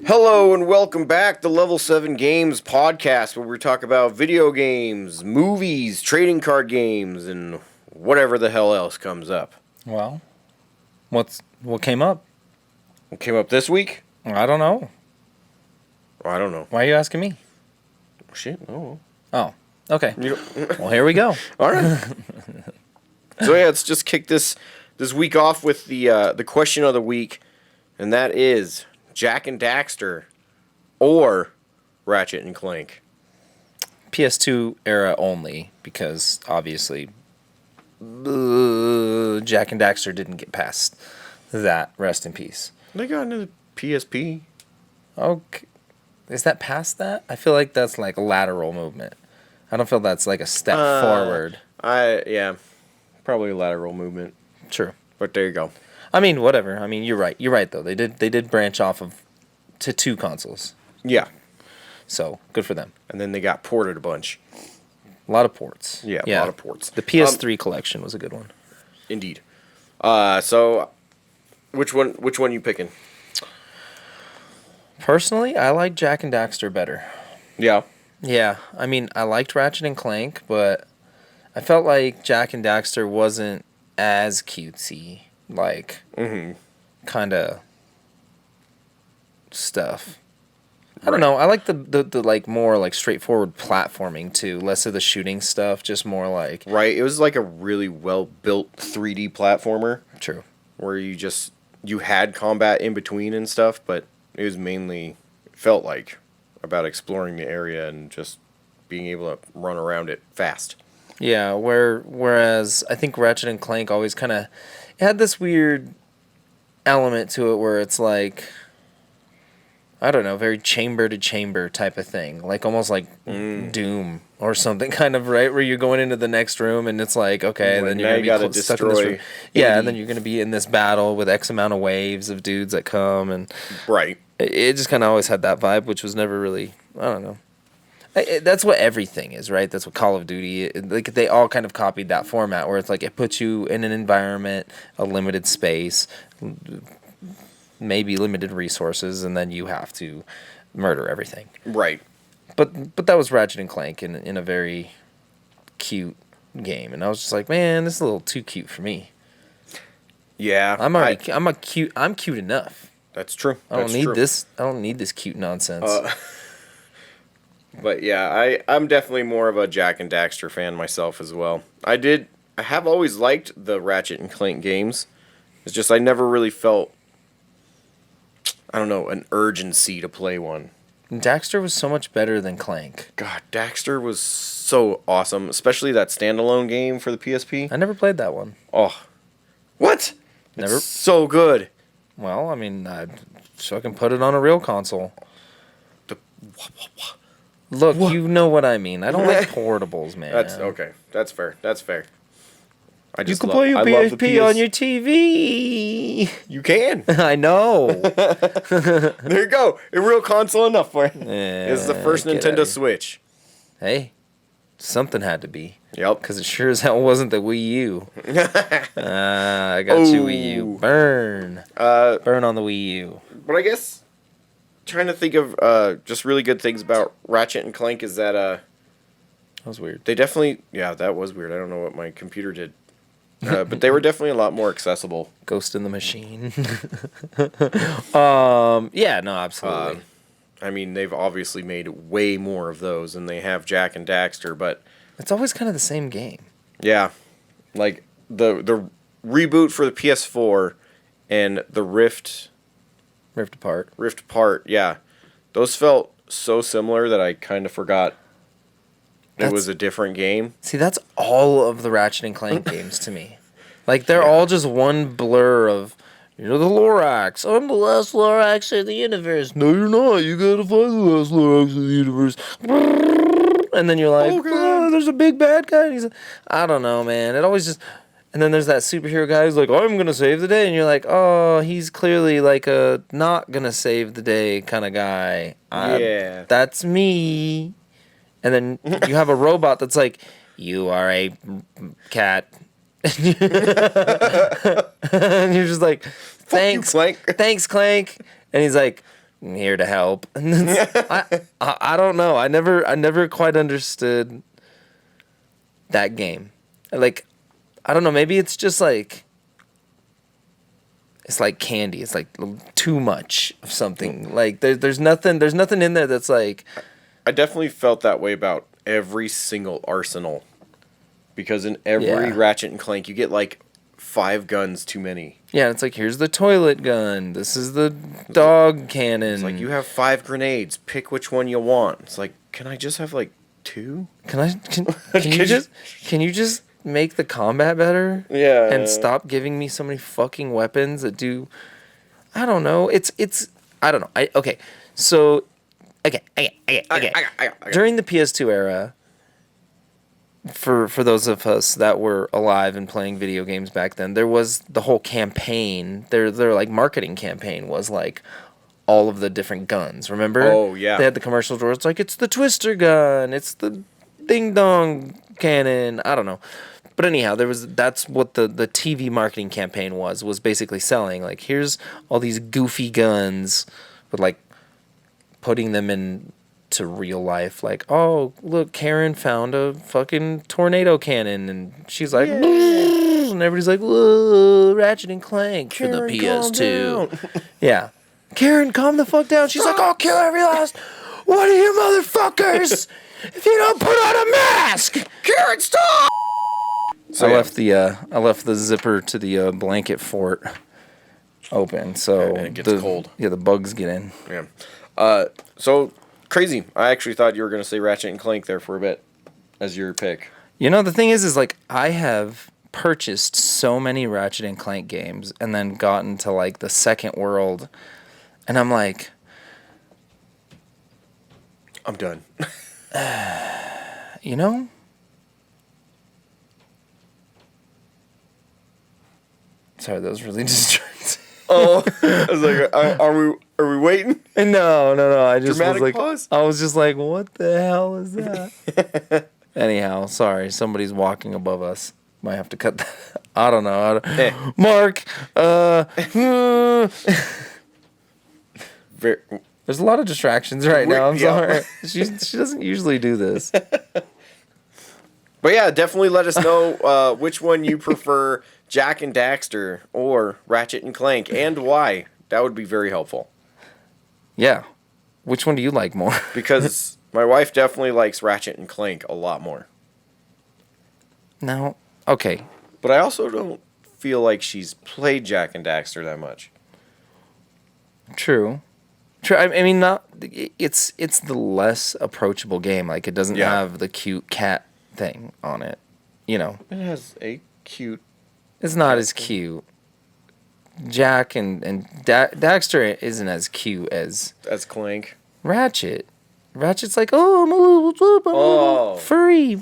Hello and welcome back to Level 7 Games podcast, where we talk about video games, movies, trading card games, and whatever the hell else comes up. Well, what came up? What came up this week? I don't know. I don't know. Why are you asking me? Shit, oh. Oh, okay. Well, here we go. All right. So yeah, let's just kick this week off with the question of the week, and that is Jak and Daxter or Ratchet and Clank. PS2 era only, because obviously Jak and Daxter didn't get past that. Rest in peace. They got into the PSP. Okay. Is that past that? I feel like that's like a lateral movement. I don't feel that's like a step forward. Yeah, probably a lateral movement. True. But there you go. I mean, whatever. I mean, you're right. You're right, though. They did branch off to two consoles. Yeah. So, good for them. And then they got ported a bunch. A lot of ports. Yeah, a lot of ports. The PS3 collection was a good one. Indeed. So, which one you picking? Personally, I like Jak and Daxter better. Yeah. Yeah. I mean, I liked Ratchet and Clank, but I felt like Jak and Daxter wasn't as cutesy. Like, kind of stuff. I don't know. I like the like more like straightforward platforming too. Less of the shooting stuff. Just more like Right. It was like a really well built 3D platformer. True. Where you had combat in between and stuff, but it was mainly felt like about exploring the area and just being able to run around it fast. Yeah. Whereas I think Ratchet and Clank always kind of it had this weird element to it where it's like, I don't know, very chamber to chamber type of thing. Like almost like Doom or something kind of, right? Where you're going into the next room and it's like, okay, Like, then you're going to be stuck in this room. 80. Yeah, and then you're going to be in this battle with X amount of waves of dudes that come. And Right. it just kind of always had that vibe, which was never really, I don't know. That's what everything is, right? That's what Call of Duty, like they all kind of copied that format where it's like it puts you in an environment, a limited space, maybe limited resources, and then you have to murder everything. Right. But that was Ratchet and Clank in a very cute game, and I was just like, man, this is a little too cute for me. Yeah. I'm cute enough. That's true. I don't need this cute nonsense. But yeah, I'm definitely more of a Jak and Daxter fan myself as well. I have always liked the Ratchet and Clank games. It's just I never really felt, I don't know, an urgency to play one. Daxter was so much better than Clank. God, Daxter was so awesome, especially that standalone game for the PSP. I never played that one. Oh. What? Never. It's so good. Well, I mean, so I can put it on a real console. Look, you know what I mean. I don't like portables, man. That's okay. That's fair. You can play your PSP on your TV. You can. I know. There you go. A real console enough for you. Yeah, It's the first Nintendo Switch. Hey, something had to be. Yep. Because it sure as hell wasn't the Wii U. I got you, Wii U. Burn. Burn on the Wii U. But I guess trying to think of just really good things about Ratchet and Clank is that that was weird. They definitely, yeah, that was weird. I don't know what my computer did. But they were definitely a lot more accessible. Ghost in the Machine. Yeah, no, absolutely. I mean, they've obviously made way more of those than they have Jak and Daxter, but it's always kind of the same game. yeah, like the reboot for the PS4 and the Rift Apart, yeah, those felt so similar that I kind of forgot it was a different game. See, that's all of the Ratchet and Clank games to me. Like, they're all just one blur of, you're the Lorax. I'm the last Lorax in the universe. No, you're not. You gotta find the last Lorax in the universe. And then you're like, oh, there's a big bad guy. And he's like, I don't know, man. It always just... And then there's that superhero guy who's like, I'm going to save the day. And you're like, oh, he's clearly like a not going to save the day kind of guy. Yeah. That's me. And then you have a robot that's like, you are a cat. And you're just like, thanks, Clank. Thanks, Clank. And he's like, I'm here to help. And then I don't know. I never quite understood that game. Like, I don't know. Maybe it's just like it's like candy. It's like too much of something. Like there's nothing in there that's like. I definitely felt that way about every single arsenal, because in every Ratchet and Clank you get like 5 guns too many. Yeah, it's like, here's the toilet gun. This is the dog cannon. It's like, you have 5 grenades. Pick which one you want. It's like, can I just have like 2? Can you just make the combat better? Yeah. And stop giving me so many fucking weapons that do. I don't know. It's I don't know. Okay. So okay. During the PS2 era, for those of us that were alive and playing video games back then, there was the whole campaign. Their like marketing campaign was like all of the different guns. Remember? Oh yeah. They had the commercials where it's like, it's the twister gun, it's the ding dong cannon. I don't know. But anyhow, that's what the TV marketing campaign was basically selling. Like, here's all these goofy guns, but like putting them into real life. Like, oh, look, Karen found a fucking tornado cannon, and she's like, and everybody's like, whoa, Ratchet and Clank for the PS2. Yeah. Karen, calm the fuck down. She's like, I'll kill every last one of you motherfuckers if you don't put on a mask. Karen, stop! So I left the zipper to the blanket fort open, so and it gets cold. Yeah, the bugs get in. Yeah. So crazy. I actually thought you were gonna say Ratchet and Clank there for a bit as your pick. You know, the thing is like, I have purchased so many Ratchet and Clank games and then gotten to like the second world, and I'm like, I'm done. You know? Sorry, that was really distracting. Oh, I was like, are we waiting? No. I just Dramatic was like, pause? I was just like, what the hell is that? Anyhow, sorry, somebody's walking above us. Might have to cut that. I don't know. Mark. There's a lot of distractions right now. I'm sorry. She doesn't usually do this. But yeah, definitely let us know which one you prefer, Jak and Daxter or Ratchet and Clank, and why. That would be very helpful. Yeah. Which one do you like more? Because my wife definitely likes Ratchet and Clank a lot more. No. Okay. But I also don't feel like she's played Jak and Daxter that much. True. I mean, not. It's the less approachable game. Like, it doesn't have the cute cat thing on it. You know. It has a cute. It's not as cute. Jak and Daxter isn't as cute as Clank. Ratchet. Ratchet's like, oh, I'm a little furry.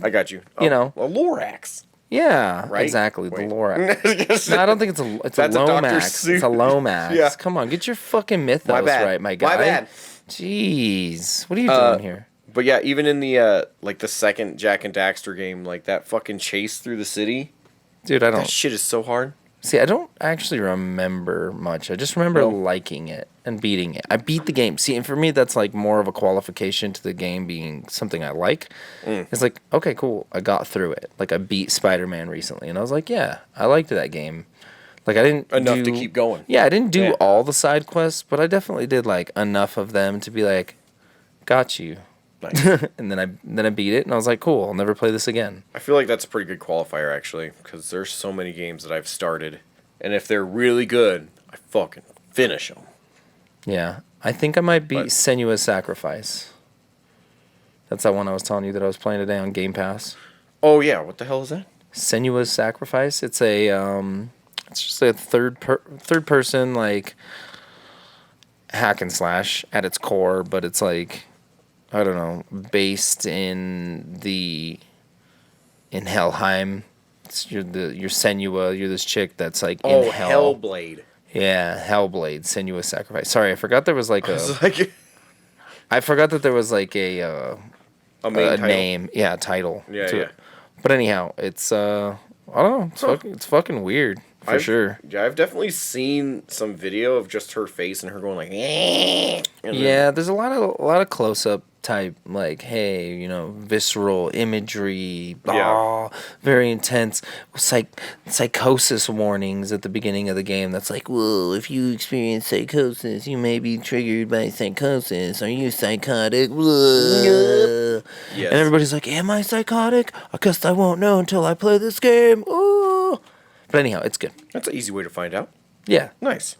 I got you. You know, a Lorax. Yeah, right? Exactly. Wait. The Lorax. No, I don't think it's a Lomax. It's a Lomax. Yeah. Come on, get your fucking mythos right, my guy. My bad. Jeez, what are you doing here? But yeah, even in the like the second Jak and Daxter game, like that fucking chase through the city, dude, I don't. That shit is so hard. See, I don't actually remember much. I just remember liking it and beating it. I beat the game. See, and for me, that's like more of a qualification to the game being something I like. It's like, okay, cool. I got through it. Like, I beat Spider-Man recently, and I was like, yeah, I liked that game. Like, I didn't enough to keep going. Yeah, I didn't do all the side quests, but I definitely did like enough of them to be like, got you. Nice. And then I beat it, and I was like, cool, I'll never play this again. I feel like that's a pretty good qualifier, actually, because there's so many games that I've started, and if they're really good, I fucking finish them. Yeah, I think I might beat Senua's Sacrifice. That's that one I was telling you that I was playing today on Game Pass. Oh yeah, what the hell is that? Senua's Sacrifice. It's a it's just a third person like hack and slash at its core, but it's like, I don't know, based in Helheim. You're Senua. You're this chick that's like in hell. Hellblade. Yeah, Hellblade. Senua's Sacrifice. Sorry, I forgot there was like I forgot that there was like a name. Yeah, title. Yeah, to it. But anyhow, it's I don't know. It's fucking weird. for sure. Yeah, I've definitely seen some video of just her face and her going like, Yeah, there's a lot of close up type, like, hey, you know, visceral imagery, very intense psychosis warnings at the beginning of the game. That's like, whoa, if you experience psychosis, you may be triggered by psychosis. Are you psychotic? Whoa. Yes. And everybody's like, am I psychotic? I guess I won't know until I play this game. Ooh. But anyhow, it's good. That's an easy way to find out. Yeah. Nice.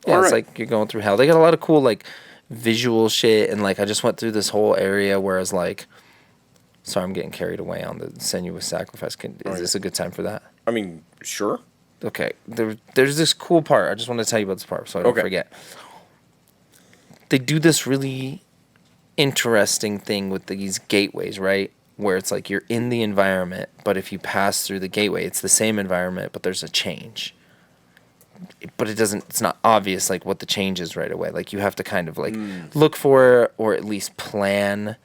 Yeah, All it's right. like you're going through hell. They got a lot of cool, like, visual shit, and, like, I just went through this whole area where I was like, sorry, I'm getting carried away on the Senuous Sacrifice. Is this a good time for that? I mean, sure. Okay. There's this cool part. I just want to tell you about this part so I don't forget. They do this really interesting thing with these gateways, right? Where it's like you're in the environment, but if you pass through the gateway, it's the same environment, but there's a change. But it's not obvious, like, what the change is right away. Like, you have to kind of, like, look for it or at least plan.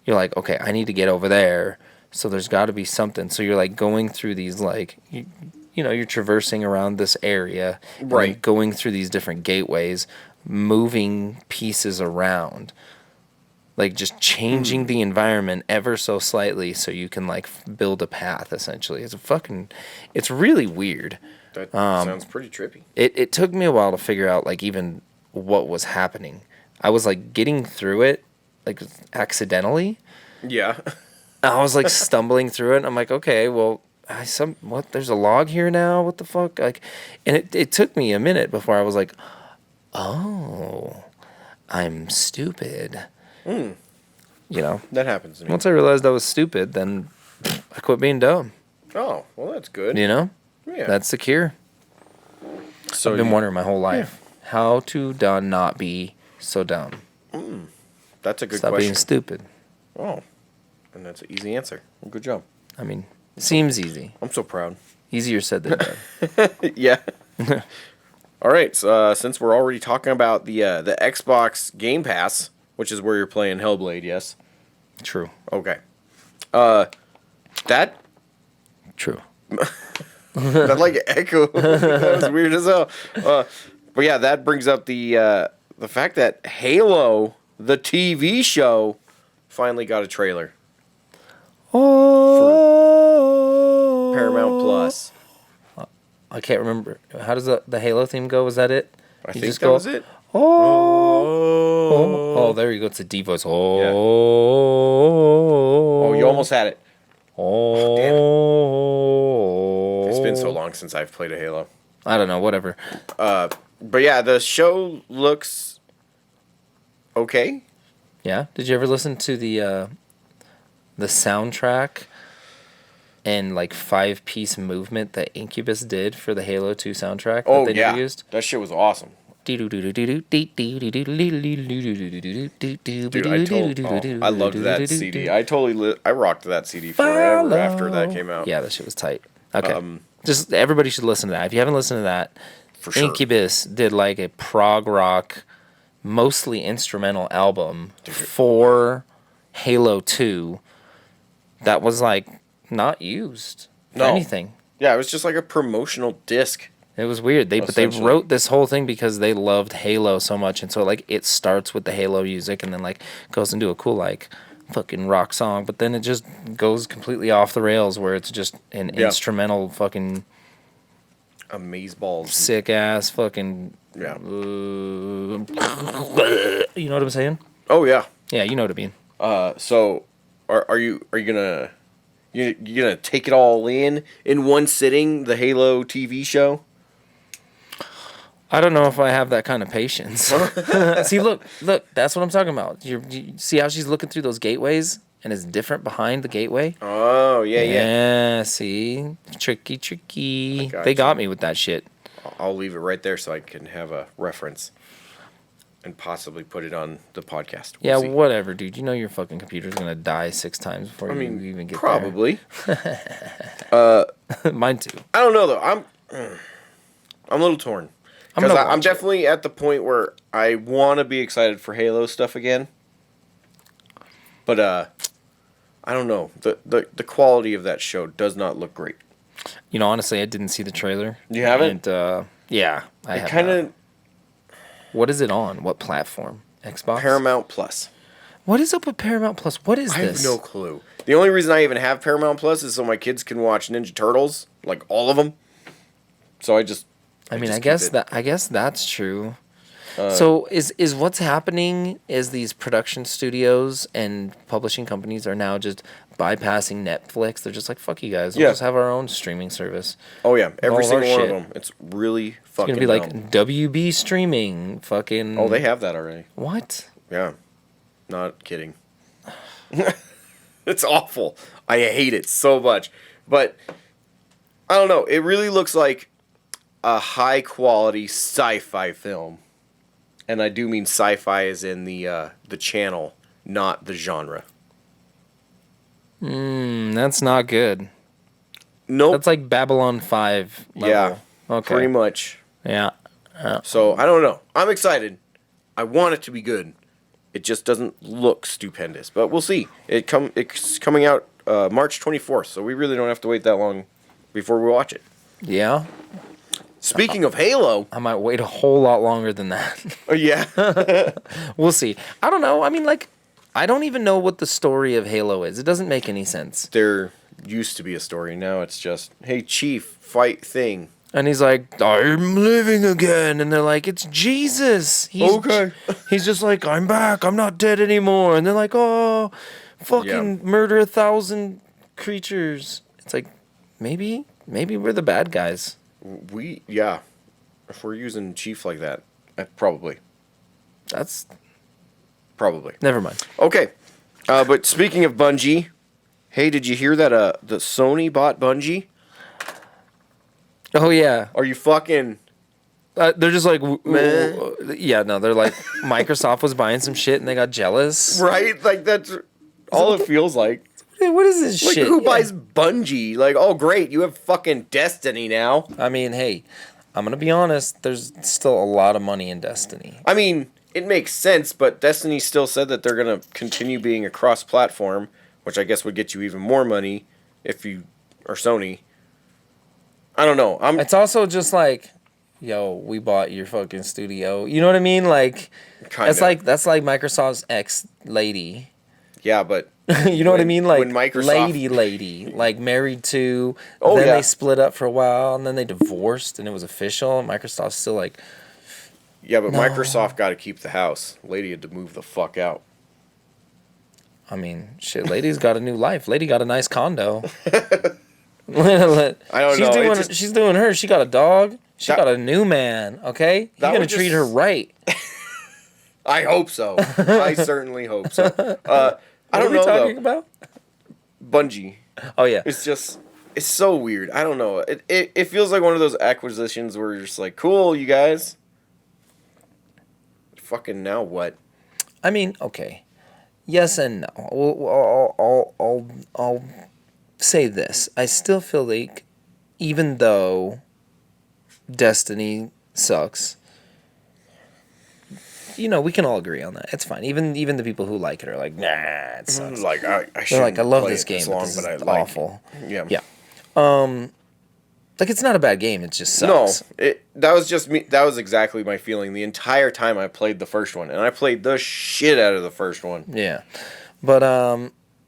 You're like, okay, I need to get over there, so there's got to be something. So you're, like, going through these, like, you know, you're traversing around this area. Right. And going through these different gateways, moving pieces around. Like, just changing the environment ever so slightly so you can, like, build a path, essentially. It's really weird. That sounds pretty trippy. It took me a while to figure out, like, even what was happening. I was, like, getting through it, like, accidentally. Yeah. I was, like, stumbling through it, and I'm like, okay, well, there's a log here now? What the fuck? Like, and it took me a minute before I was like, oh, I'm stupid. You know? That happens to me. Once I realized I was stupid, then I quit being dumb. Oh, well, that's good. You know? Yeah. That's the cure. So I've been wondering my whole life how to not be so dumb. That's a good Stop question. being stupid. Oh, and that's an easy answer. Well, good job. I mean, it seems easy. I'm so proud. Easier said than done. Yeah. All right. So, since we're already talking about the Xbox Game Pass, which is where you're playing Hellblade, yes? True. Okay. That True. that like echo. That was weird as hell. But yeah, that brings up the fact that Halo, the TV show, finally got a trailer. Oh. Paramount Plus. I can't remember. How does the Halo theme go? Was that it? I You think just that go, was it. Oh, there you go. It's a D voice. Oh. Yeah. Oh, you almost had it. Oh. Damn it. It's been so long since I've played a Halo. I don't know. Whatever. But yeah, the show looks okay. Yeah. Did you ever listen to the soundtrack and, like, 5-piece movement that Incubus did for the Halo 2 soundtrack? Oh, that they yeah. used? That shit was awesome. Dude, I loved that CD. I rocked that CD forever after that came out. Yeah, that shit was tight. Okay. Just everybody should listen to that. If you haven't listened to that, For sure. Incubus did, like, a prog rock, mostly instrumental album for Halo 2 that was, like, not used for anything. Yeah, it was just like a promotional disc. It was weird. But they wrote this whole thing because they loved Halo so much, and so, like, it starts with the Halo music and then, like, goes into a cool, like, fucking rock song, but then it just goes completely off the rails where it's just an instrumental fucking amazeballs, sick ass fucking you know what I'm saying? Oh yeah. Yeah, you know what I mean. So are you gonna you gonna take it all in one sitting, the Halo TV show? I don't know if I have that kind of patience. See, look, that's what I'm talking about. You see how she's looking through those gateways and it's different behind the gateway? Oh, yeah. Yeah, see? Tricky. They got me with that shit. I'll leave it right there so I can have a reference and possibly put it on the podcast. We'll see. Whatever, dude. You know your fucking computer's going to die 6 times before you even get probably. there. Mine too. I don't know, though. I'm a little torn. Because I'm definitely at the point where I want to be excited for Halo stuff again. But I don't know. The quality of that show does not look great. Honestly, I didn't see the trailer. You haven't? And, yeah, I have Kind not. of What is it on? What platform? Xbox? Paramount Plus. What is up with Paramount Plus? What is I this? have no clue. The only reason I even have Paramount Plus is so my kids can watch Ninja Turtles, like all of them. So I just. I just guess keep it. I guess that's true. So is what's happening is these production studios and publishing companies are now just bypassing Netflix. They're just like, fuck you guys. We'll Yeah. just have our own streaming service. Oh yeah, every all of our single one shit. of them. It's really It's fucking. gonna be like dumb. WB streaming. Fucking. Oh, they have that already. What? Yeah, not kidding. It's awful. I hate it so much. But I don't know. It really looks like a high quality sci-fi film, and I do mean sci-fi as in the channel, not the genre. That's not good. Nope. That's like Babylon 5 level. Yeah. Okay. Pretty much. Yeah. So I don't know. I'm excited. I want it to be good. It just doesn't look stupendous, but we'll see. It's coming out March 24th, so we really don't have to wait that long before we watch it. Yeah. Speaking of Halo, I might wait a whole lot longer than that. oh yeah, We'll see. I don't know. I mean, like, I don't even know what the story of Halo is. It doesn't make any sense. there used to be a story. Now it's just, hey Chief, fight thing. And he's like, I'm living again. And they're like, it's Jesus. He's just like, I'm back. I'm not dead anymore. And they're like, oh, fucking murder 1,000 creatures. It's like, maybe we're the bad guys. If we're using Chief like that, probably. That's Probably. never mind. Okay, but speaking of Bungie, hey, did you hear that the Sony bought Bungie? Oh yeah. Are you fucking... They're just like, Meh. yeah, no, they're like, Microsoft was buying some shit and they got jealous. Right? Like, that's all it feels like. What is this Like, shit? who Yeah. buys Bungie? Like, oh, great, you have fucking Destiny now. I mean, hey, I'm going to be honest. There's still a lot of money in Destiny. I mean, it makes sense, but Destiny still said that they're going to continue being a cross-platform, which I guess would get you even more money if you are Sony. I don't know. It's also just like, yo, we bought your fucking studio. You know what I mean? Like, Kinda. that's like Microsoft's ex-lady. Yeah, but... You know what I mean? Like, when Microsoft- lady, like married to. Oh, then yeah. they split up for a while, and then they divorced, and it was official. Microsoft's still like, Yeah, but Microsoft got to keep the house. Lady had to move the fuck out. I mean, shit, lady's got a new life. Lady got a nice condo. I don't know, She's doing her. She got a dog. She That- got a new man. Okay, That you're gonna would treat just- her right. I hope so. I certainly hope so. I don't know, What are we talking though. about? Bungie. Oh yeah. It's so weird. I don't know. It feels like one of those acquisitions where you're just like, cool, you guys. Fucking now what? I mean, okay. Yes and no. I'll say this. I still feel like, even though Destiny sucks, we can all agree on that. It's fine. Even the people who like it are like, nah, it sucks. Like I They're like, I love play this it game, long, but this is I like awful. it. Yeah. Yeah. Like, it's not a bad game. It just No, sucks. that was just me. That was exactly my feeling the entire time I played the first one, and I played the shit out of the first one. Yeah, but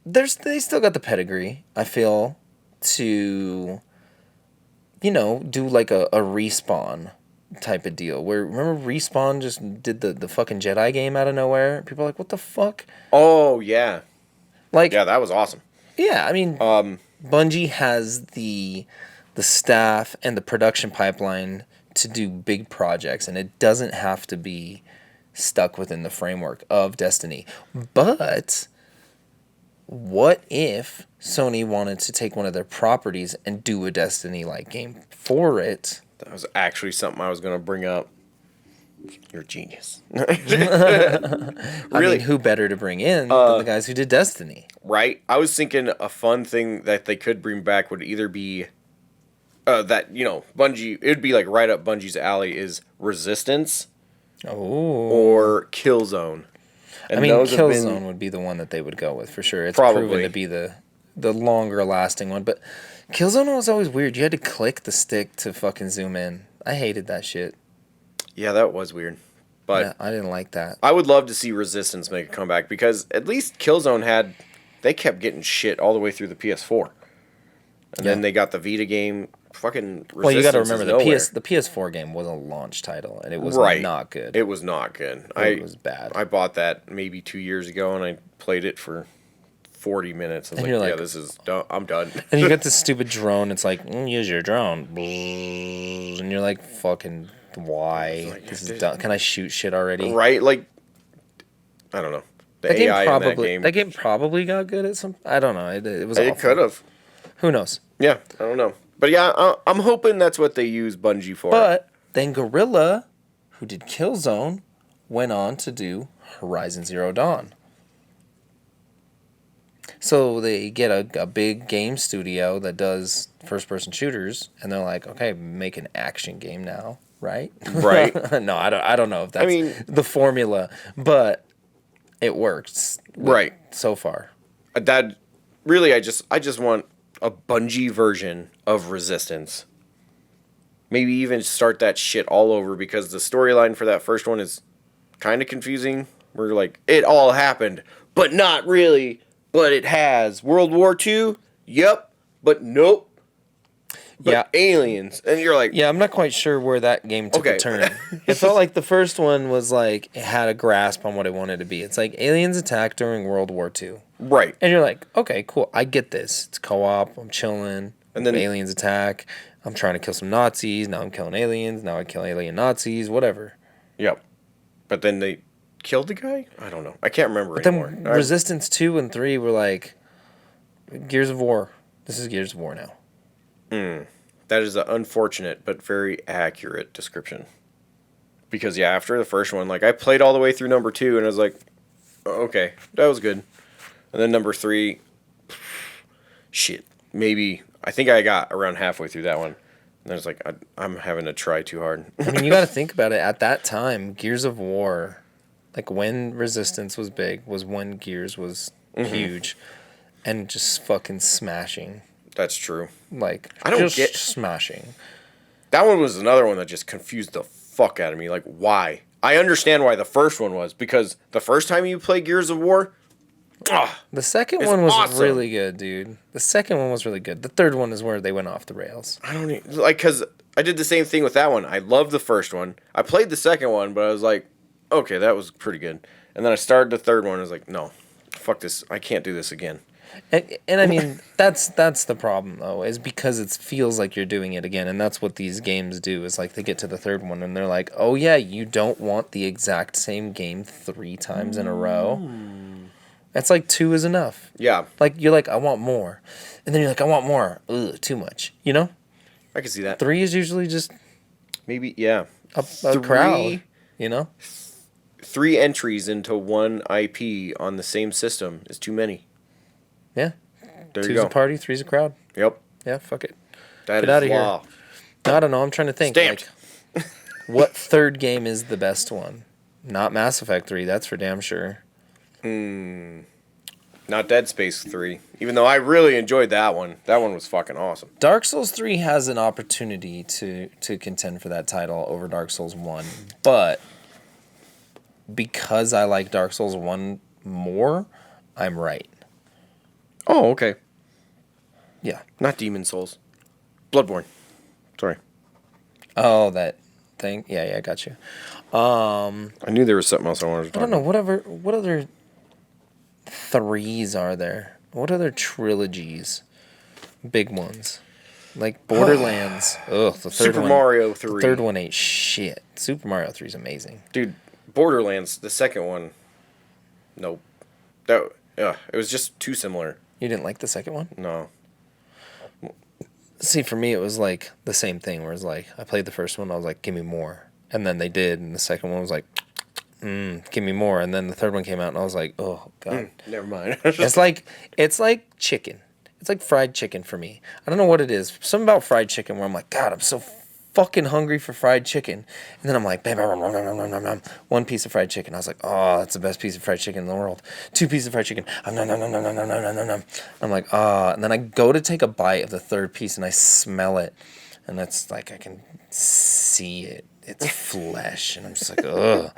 they still got the pedigree, I feel, to do like a respawn type of deal. Where, remember, Respawn just did the fucking Jedi game out of nowhere. People are like, what the fuck? Oh yeah, Like, yeah, that was awesome. yeah, I mean, Bungie has the staff and the production pipeline to do big projects, and it doesn't have to be stuck within the framework of Destiny. But what if Sony wanted to take one of their properties and do a Destiny-like game for it? That was actually something I was gonna bring up. You're a genius. I mean, who better to bring in than the guys who did Destiny? Right? I was thinking a fun thing that they could bring back would either be Bungie, it would be like right up Bungie's alley is Resistance Oh. or Killzone. And I mean, those have been- Killzone would be the one that they would go with for sure. It's Probably. proven to be the longer lasting one. But Killzone was always weird. You had to click the stick to fucking zoom in. I hated that shit. Yeah, that was weird. But yeah, I didn't like that. I would love to see Resistance make a comeback because at least Killzone they kept getting shit all the way through the PS4. And then they got the Vita game. Fucking Resistance. Well, you got to remember the nowhere. the PS4 game was a launch title, and it was not good. It was not good. It was bad. I bought that maybe 2 years ago, and I played it for 40 minutes. I was And you're yeah, like- this is done. I'm done. And you got this stupid drone. It's like, use your drone, and you're like, fucking, why? like, This is dumb. Can I shoot shit already? Right? Like, I don't know. The That game AI probably in that game. probably got good at some. I don't know. It was. It awful. could have. Who knows? Yeah, I don't know. But yeah, I'm hoping that's what they use Bungie for. But then Guerrilla, who did Killzone, went on to do Horizon Zero Dawn. So they get a big game studio that does first-person shooters, and they're like, okay, make an action game now, right? Right. No, I don't know if that's the formula, but it works. Right. So far. That really, I just want a Bungie version of Resistance. Maybe even start that shit all over because the storyline for that first one is kind of confusing. We're like, it all happened, but not really. But it has. World War II? Yep. But nope. But Yeah. aliens. And you're like, Yeah, I'm not quite sure where that game took a turn. It felt like the first one was like, it had a grasp on what it wanted to be. It's like aliens attack during World War II. right. And you're like, okay, cool. I get this. It's co-op. I'm chilling. And then- aliens attack. I'm trying to kill some Nazis. Now I'm killing aliens. Now I kill alien Nazis. Whatever. Yep. But then they killed the guy? I don't know. I can't remember But anymore. then Resistance 2 and 3 were like, Gears of War. This is Gears of War now. That is an unfortunate but very accurate description. Because, yeah, after the first one, like, I played all the way through number 2, and I was like, oh, okay, that was good. And then number 3, shit, maybe, I think I got around halfway through that one. And I was like, I'm having to try too hard. I mean, you got to think about it. At that time, Gears of War, like when Resistance was big, was when Gears was huge and just fucking smashing. That's true. Like, I don't just get- smashing. That one was another one that just confused the fuck out of me. Like, why? I understand why the first one was, because the first time you play Gears of War, The second It's one was awesome. really good, dude. The second one was really good. The third one is where they went off the rails. I don't even, like, because I did the same thing with that one. I loved the first one. I played the second one, but I was like, okay, that was pretty good. And then I started the third one, and I was like, no, fuck this. I can't do this again. And I mean, that's the problem, though, is because it feels like you're doing it again. And that's what these games do, is like they get to the third one, and they're like, oh, yeah, you don't want the exact same game 3 times in a row. That's like 2 is enough. Yeah, Like, you're like, I want more. And then you're like, I want more. Ugh, too much. You know? I can see that. 3 is usually just Maybe, yeah. a crowd, you know? 3 entries into one IP on the same system is too many. Yeah. There 2's you go. a party, 3's a crowd. Yep. Yeah, fuck it. That Get is outta here. law. I don't know. I'm trying to think. Stamped. Like, what third game is the best one? Not Mass Effect 3, that's for damn sure. Not Dead Space 3. Even though I really enjoyed that one. That one was fucking awesome. Dark Souls 3 has an opportunity to contend for that title over Dark Souls 1, but because I like Dark Souls 1 more, I'm right. Oh, okay. Yeah. Not Demon Souls. Bloodborne. Sorry. Oh, that thing? Yeah, I got you. I knew there was something else I wanted to talk I don't know, what other 3s are there? What other trilogies? Big ones. Like Borderlands. Ugh, the third Super one. Mario 3. The third one ain't shit. Super Mario 3 is amazing. Dude, Borderlands, the second one. Nope. It was just too similar. You didn't like the second one? No. See, for me, it was like the same thing, where it's like, I played the first one, I was like, give me more. And then they did, and the second one was like, give me more. And then the third one came out, and I was like, oh, God. Never mind. It's like chicken. It's like fried chicken for me. I don't know what it is. Something about fried chicken where I'm like, God, I'm so fucking hungry for fried chicken. And then I'm like, bam, bam, bam, bam, bam, bam, bam, one piece of fried chicken. I was like, oh, that's the best piece of fried chicken in the world. 2 pieces of fried chicken. Nom, nom, nom, nom, nom, nom, nom, nom, nom. I'm like, ah. And then I go to take a bite of the 3rd piece and I smell it. And that's like, I can see it. It's flesh. And I'm just like, ugh.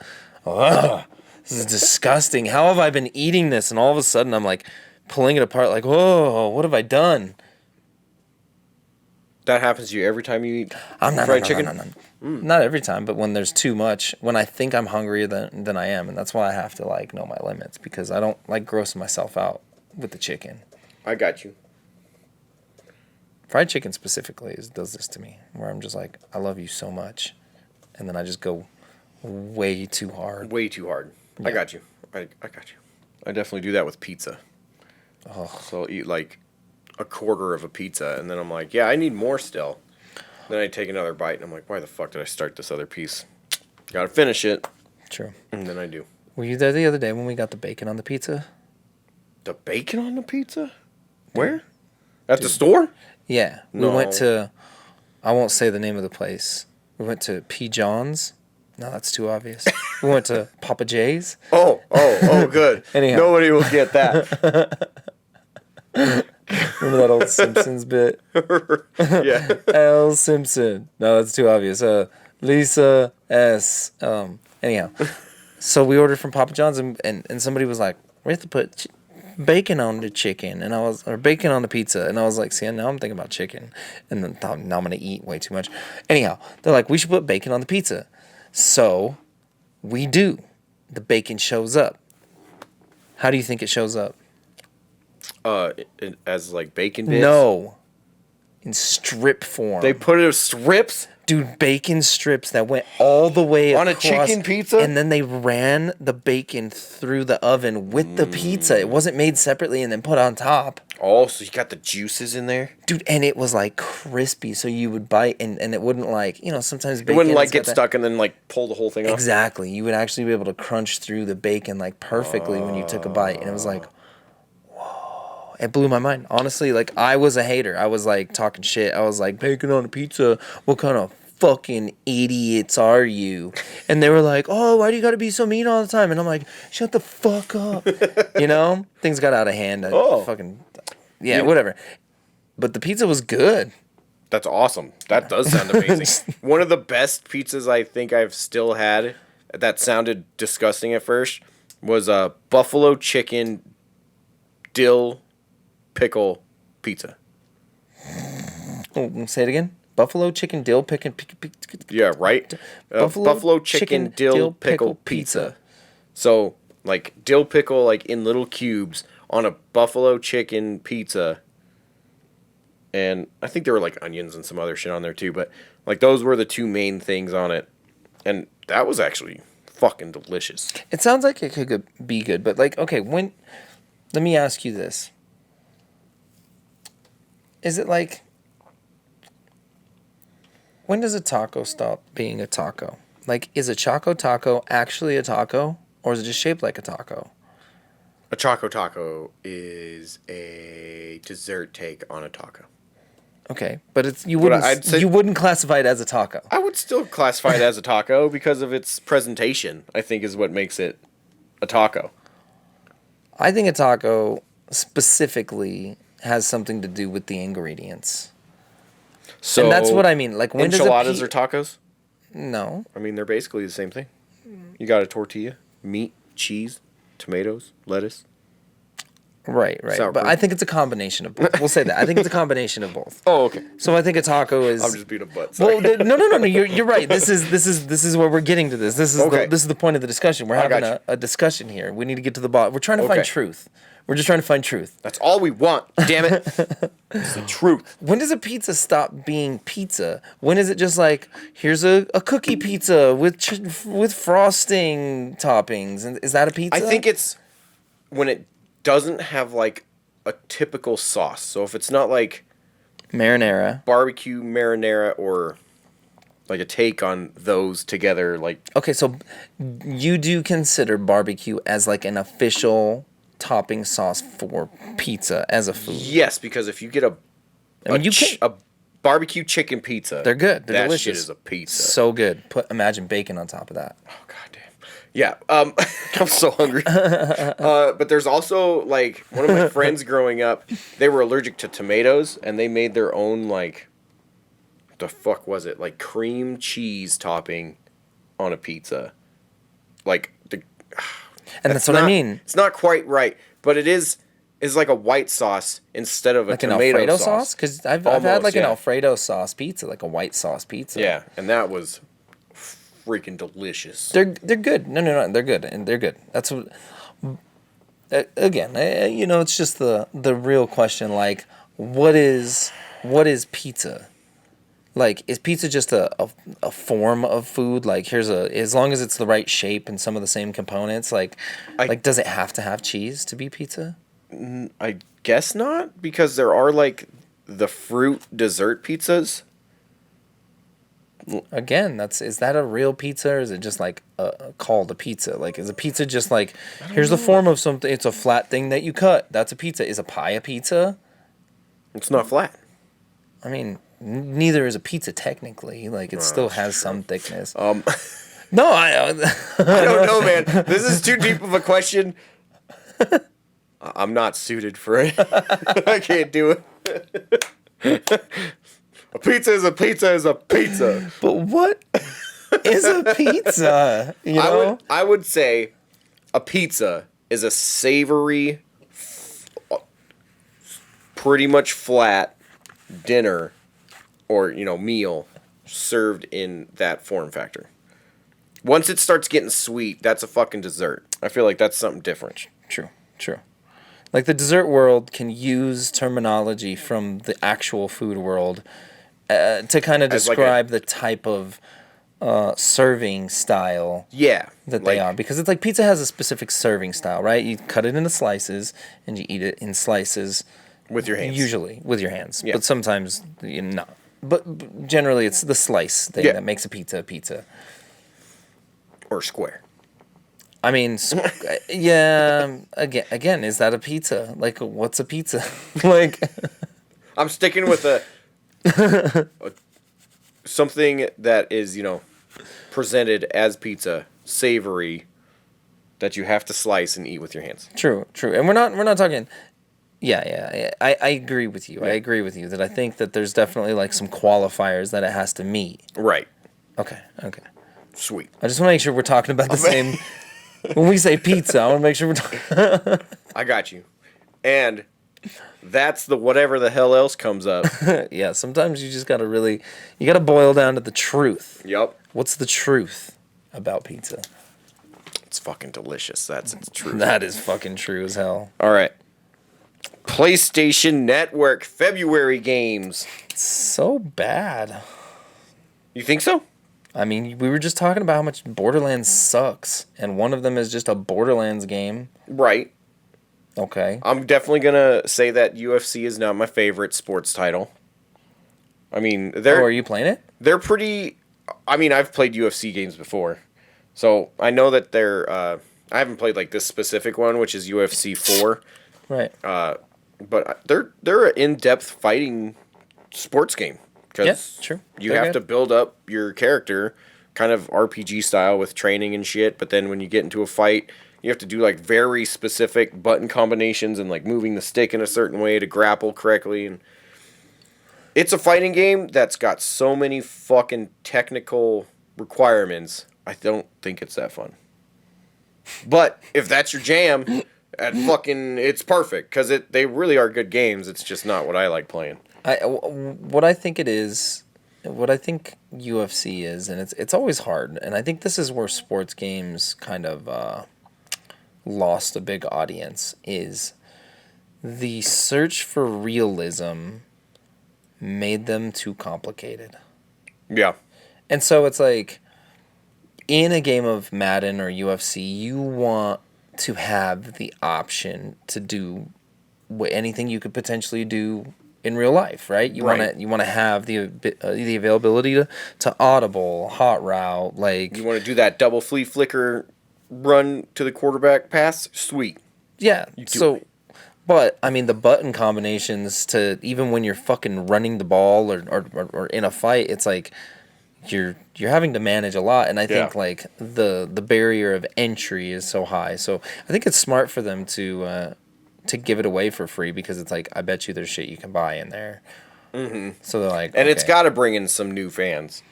Ugh. This is disgusting. How have I been eating this? And all of a sudden I'm like pulling it apart like, whoa, what have I done? That happens to you every time you eat fried chicken? Not every time, but when there's too much, when I think I'm hungrier than I am. And that's why I have to like know my limits, because I don't like grossing myself out with the chicken. I got you. Fried chicken specifically does this to me, where I'm just like, I love you so much. And then I just go way too hard. Way too hard. Yeah. I got you. I got you. I definitely do that with pizza. Oh. So I'll eat like a quarter of a pizza, and then I'm like, yeah, I need more still. Then I take another bite, and I'm like, why the fuck did I start this other piece? Gotta finish it. True. And then I do. Were you there the other day when we got the bacon on the pizza? The bacon on the pizza? Where? At the store? Yeah. No. We went to, I won't say the name of the place. We went to P. John's. No, that's too obvious. We went to Papa J's. Oh, good. Anyhow. Nobody will get that. Remember that old Simpsons bit? Yeah. L. Simpson. No, that's too obvious. Lisa S. Anyhow. So we ordered from Papa John's, and somebody was like, we have to put bacon on the chicken, or bacon on the pizza. And I was like, see, now I'm thinking about chicken. And then thought, now I'm going to eat way too much. Anyhow, they're like, we should put bacon on the pizza. So we do. The bacon shows up. How do you think it shows up? As like bacon bits? No. In strip form. They put it as strips? Dude, bacon strips that went all the way on across, a chicken pizza? And then they ran the bacon through the oven with the pizza. It wasn't made separately and then put on top. Oh, so you got the juices in there? Dude, and it was like crispy, so you would bite and it wouldn't like, sometimes bacon... It wouldn't like get stuck and then like pull the whole thing off? Exactly. You would actually be able to crunch through the bacon like perfectly when you took a bite. And it was like... It blew my mind. Honestly, like, I was a hater. I was, like, talking shit. I was like, bacon on a pizza? What kind of fucking idiots are you? And they were like, oh, why do you gotta be so mean all the time? And I'm like, shut the fuck up. Things got out of hand. Yeah, whatever. But the pizza was good. That's awesome. That does sound amazing. One of the best pizzas I think I've still had that sounded disgusting at first was a buffalo chicken dill pickle pizza. Oh, say it again. Buffalo chicken dill pickle. Yeah, right. Buffalo chicken dill pickle pizza. So like dill pickle like in little cubes on a buffalo chicken pizza. And I think there were like onions and some other shit on there too, but like those were the two main things on it. And that was actually fucking delicious. It sounds like it could be good, but like, okay, let me ask you this. Is it like, when does a taco stop being a taco? Like, is a Choco Taco actually a taco, or is it just shaped like a taco? A Choco Taco is a dessert take on a taco. Okay, but you wouldn't classify it as a taco. I would still classify it as a taco because of its presentation, I think is what makes it a taco. I think a taco specifically has something to do with the ingredients. So and that's what I mean. Like, when enchiladas are tacos? No. I mean, they're basically the same thing. You got a tortilla, meat, cheese, tomatoes, lettuce. Right. But I think it's a combination of both. We'll say that. I think it's a combination of both. Oh, okay. So I think a taco is... I'm just being a butt. Sorry. Well, no. You're right. This is where we're getting to this. This is the point of the discussion. We're having a discussion here. We need to get to the bottom. We're trying to find truth. We're just trying to find truth. That's all we want. Damn it. It's the truth. When does a pizza stop being pizza? When is it just like, here's a cookie pizza with frosting toppings? And is that a pizza? I think it's when it doesn't have like a typical sauce. So if it's not like marinara, barbecue marinara, or like a take on those together, like... Okay, so you do consider barbecue as like an official topping sauce for pizza as a food? Yes, because if you get barbecue chicken pizza. They're good. They're that delicious. Shit is a pizza. So good. Imagine bacon on top of that. Oh goddamn. Yeah. I'm so hungry. But there's also like one of my friends growing up. They were allergic to tomatoes, and they made their own like. The fuck was it? Like cream cheese topping on a pizza. Like the. And that's what I mean. It's not quite right, but it is like a white sauce instead of a tomato an Alfredo sauce. Because I've had like an yeah. Alfredo sauce pizza, like a white sauce pizza. Yeah, and that was freaking delicious. They're good. No, they're good, and they're good. That's what. Again, it's just the real question. Like, what is pizza? Like, is pizza just a form of food? Like, as long as it's the right shape and some of the same components, like does it have to have cheese to be pizza? I guess not, because there are like the fruit dessert pizzas. Again, is that a real pizza, or is it just like called a pizza? Like, is a pizza just like, here's the form of something, it's a flat thing that you cut, that's a pizza. Is a pie a pizza? It's not flat. I mean, neither is a pizza technically. Like, it still has some thickness. No, I don't know, man. This is too deep of a question. I'm not suited for it. I can't do it. A pizza is a pizza is a pizza. But what is a pizza? You know? I would say a pizza is a savory, pretty much flat dinner or, meal served in that form factor. Once it starts getting sweet, that's a fucking dessert. I feel like that's something different. True. Like, the dessert world can use terminology from the actual food world to kind of describe the type of serving style that they are. Because it's like pizza has a specific serving style, right? You cut it into slices, and you eat it in slices. With your hands. Usually with your hands. Yeah. But sometimes, not. But generally, it's the slice thing that makes a pizza. Or square. I mean, yeah. Again, is that a pizza? Like, what's a pizza? Like, I'm sticking with something that is, presented as pizza, savory, that you have to slice and eat with your hands. True. And we're not talking. Yeah. I agree with you. Yeah. I agree with you that I think that there's definitely like some qualifiers that it has to meet. Right. Okay. Sweet. I just want to make sure we're talking about the same. When we say pizza, I want to make sure we're talking. I got you. And that's the whatever the hell else comes up. Yeah, sometimes you just gotta boil down to the truth. Yep. What's the truth about pizza? It's fucking delicious. That's its truth. That is fucking true as hell. All right. PlayStation Network February games. It's so bad. You think so? I mean, we were just talking about how much Borderlands sucks, and one of them is just a Borderlands game. Right. Okay. I'm definitely going to say that UFC is not my favorite sports title. I mean, are you playing it? They're pretty... I mean, I've played UFC games before. So, I know that they're... I haven't played, like, this specific one, which is UFC 4. Right. But they're an in-depth fighting sports game. Yeah, true. You have to build up your character, kind of RPG style with training and shit, but then when you get into a fight... You have to do, like, very specific button combinations and, like, moving the stick in a certain way to grapple correctly. And it's a fighting game that's got so many fucking technical requirements, I don't think it's that fun. But if that's your jam, it's perfect. Because they really are good games. It's just not what I like playing. What I think UFC is, and it's always hard, and I think this is where sports games kind of... lost a big audience, is the search for realism made them too complicated. Yeah. And so it's like, in a game of Madden or UFC, you want to have the option to do anything you could potentially do in real life, right? You want to have the availability to audible, hot route, like... You want to do that double flea flicker... run to the quarterback pass, sweet. Yeah. So But I mean, the button combinations to even when you're fucking running the ball or in a fight, it's like you're having to manage a lot, and I think Yeah. like the barrier of entry is so high. So I think it's smart for them to give it away for free because it's like I bet you there's shit you can buy in there. Mm-hmm. So they're like, And it's okay. got to bring in some new fans.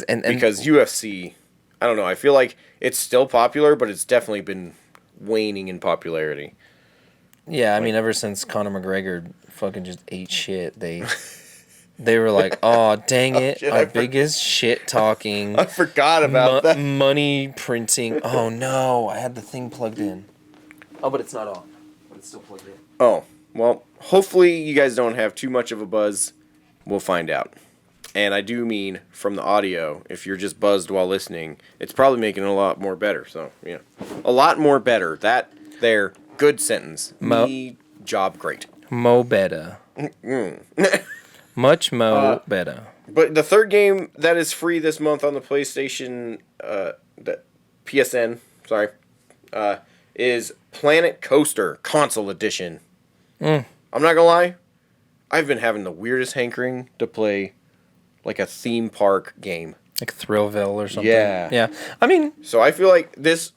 And Because UFC, I don't know, I feel like it's still popular, but it's definitely been waning in popularity. yeah, I mean, ever since Conor McGregor fucking just ate shit, they were like, oh dang it, shit, our biggest shit talking. I forgot about that. Money printing. Oh no, I had the thing plugged in. Oh, but it's not on. But it's still plugged in. Oh, well, hopefully you guys don't have too much of a buzz. We'll find out. And I do mean from the audio, if you're just buzzed while listening, it's probably making it a lot more better. So, yeah. A lot more better. That there, good sentence. Me, job great. Mo better. Much mo better. But the third game that is free this month on the PlayStation, the PSN, sorry, is Planet Coaster Console Edition. I'm not gonna lie, I've been having the weirdest hankering to play like a theme park game. Like Thrillville or something. Yeah. Yeah. I mean, So I feel like this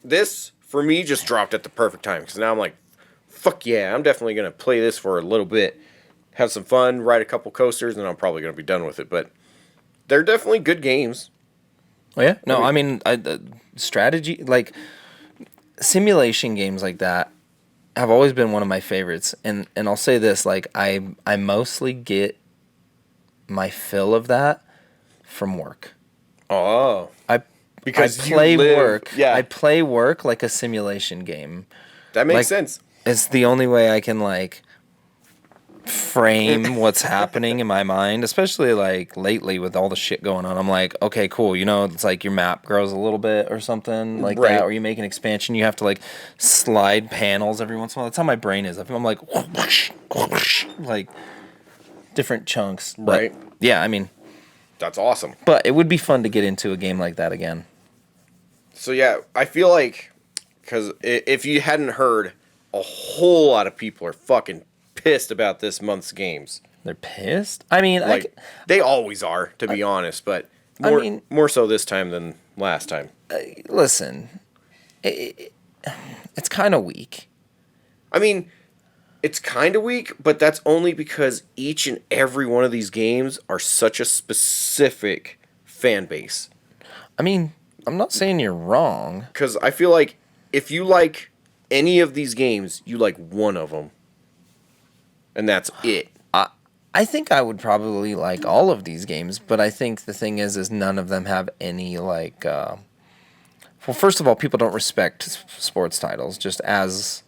for me just dropped at the perfect time because now I'm like, fuck yeah, I'm definitely gonna play this for a little bit, have some fun, ride a couple coasters, and I'm probably gonna be done with it. But they're definitely good games. oh yeah. No, I mean, strategy, like simulation games like that have always been one of my favorites. And I'll say this, like I mostly get my fill of that from work. Oh, because I you play live- work. yeah. I play work like a simulation game. that makes like- sense. It's the only way I can like frame what's happening in my mind, especially like lately with all the shit going on. I'm like, okay, cool. You know, it's like your map grows a little bit or something like Right. that, or you make an expansion. You have to like slide panels every once in a while. That's how my brain is. I'm like, whoosh, whoosh, like different chunks. But, Right. yeah, I mean, That's awesome. but it would be fun to get into a game like that again. So yeah, I feel like because if you hadn't heard, a whole lot of people are fucking pissed about this month's games. They're pissed. I mean, Like they always are, to be honest, but I more, mean- more so this time than last time. listen, it's kind of weak. I mean, it's kind of weak, but that's only because each and every one of these games are such a specific fan base. I mean, I'm not saying you're wrong. Because I feel like if you like any of these games, you like one of them. And that's it. I think I would probably like all of these games, but I think the thing is none of them have any like. Well, first of all, people don't respect sports titles just as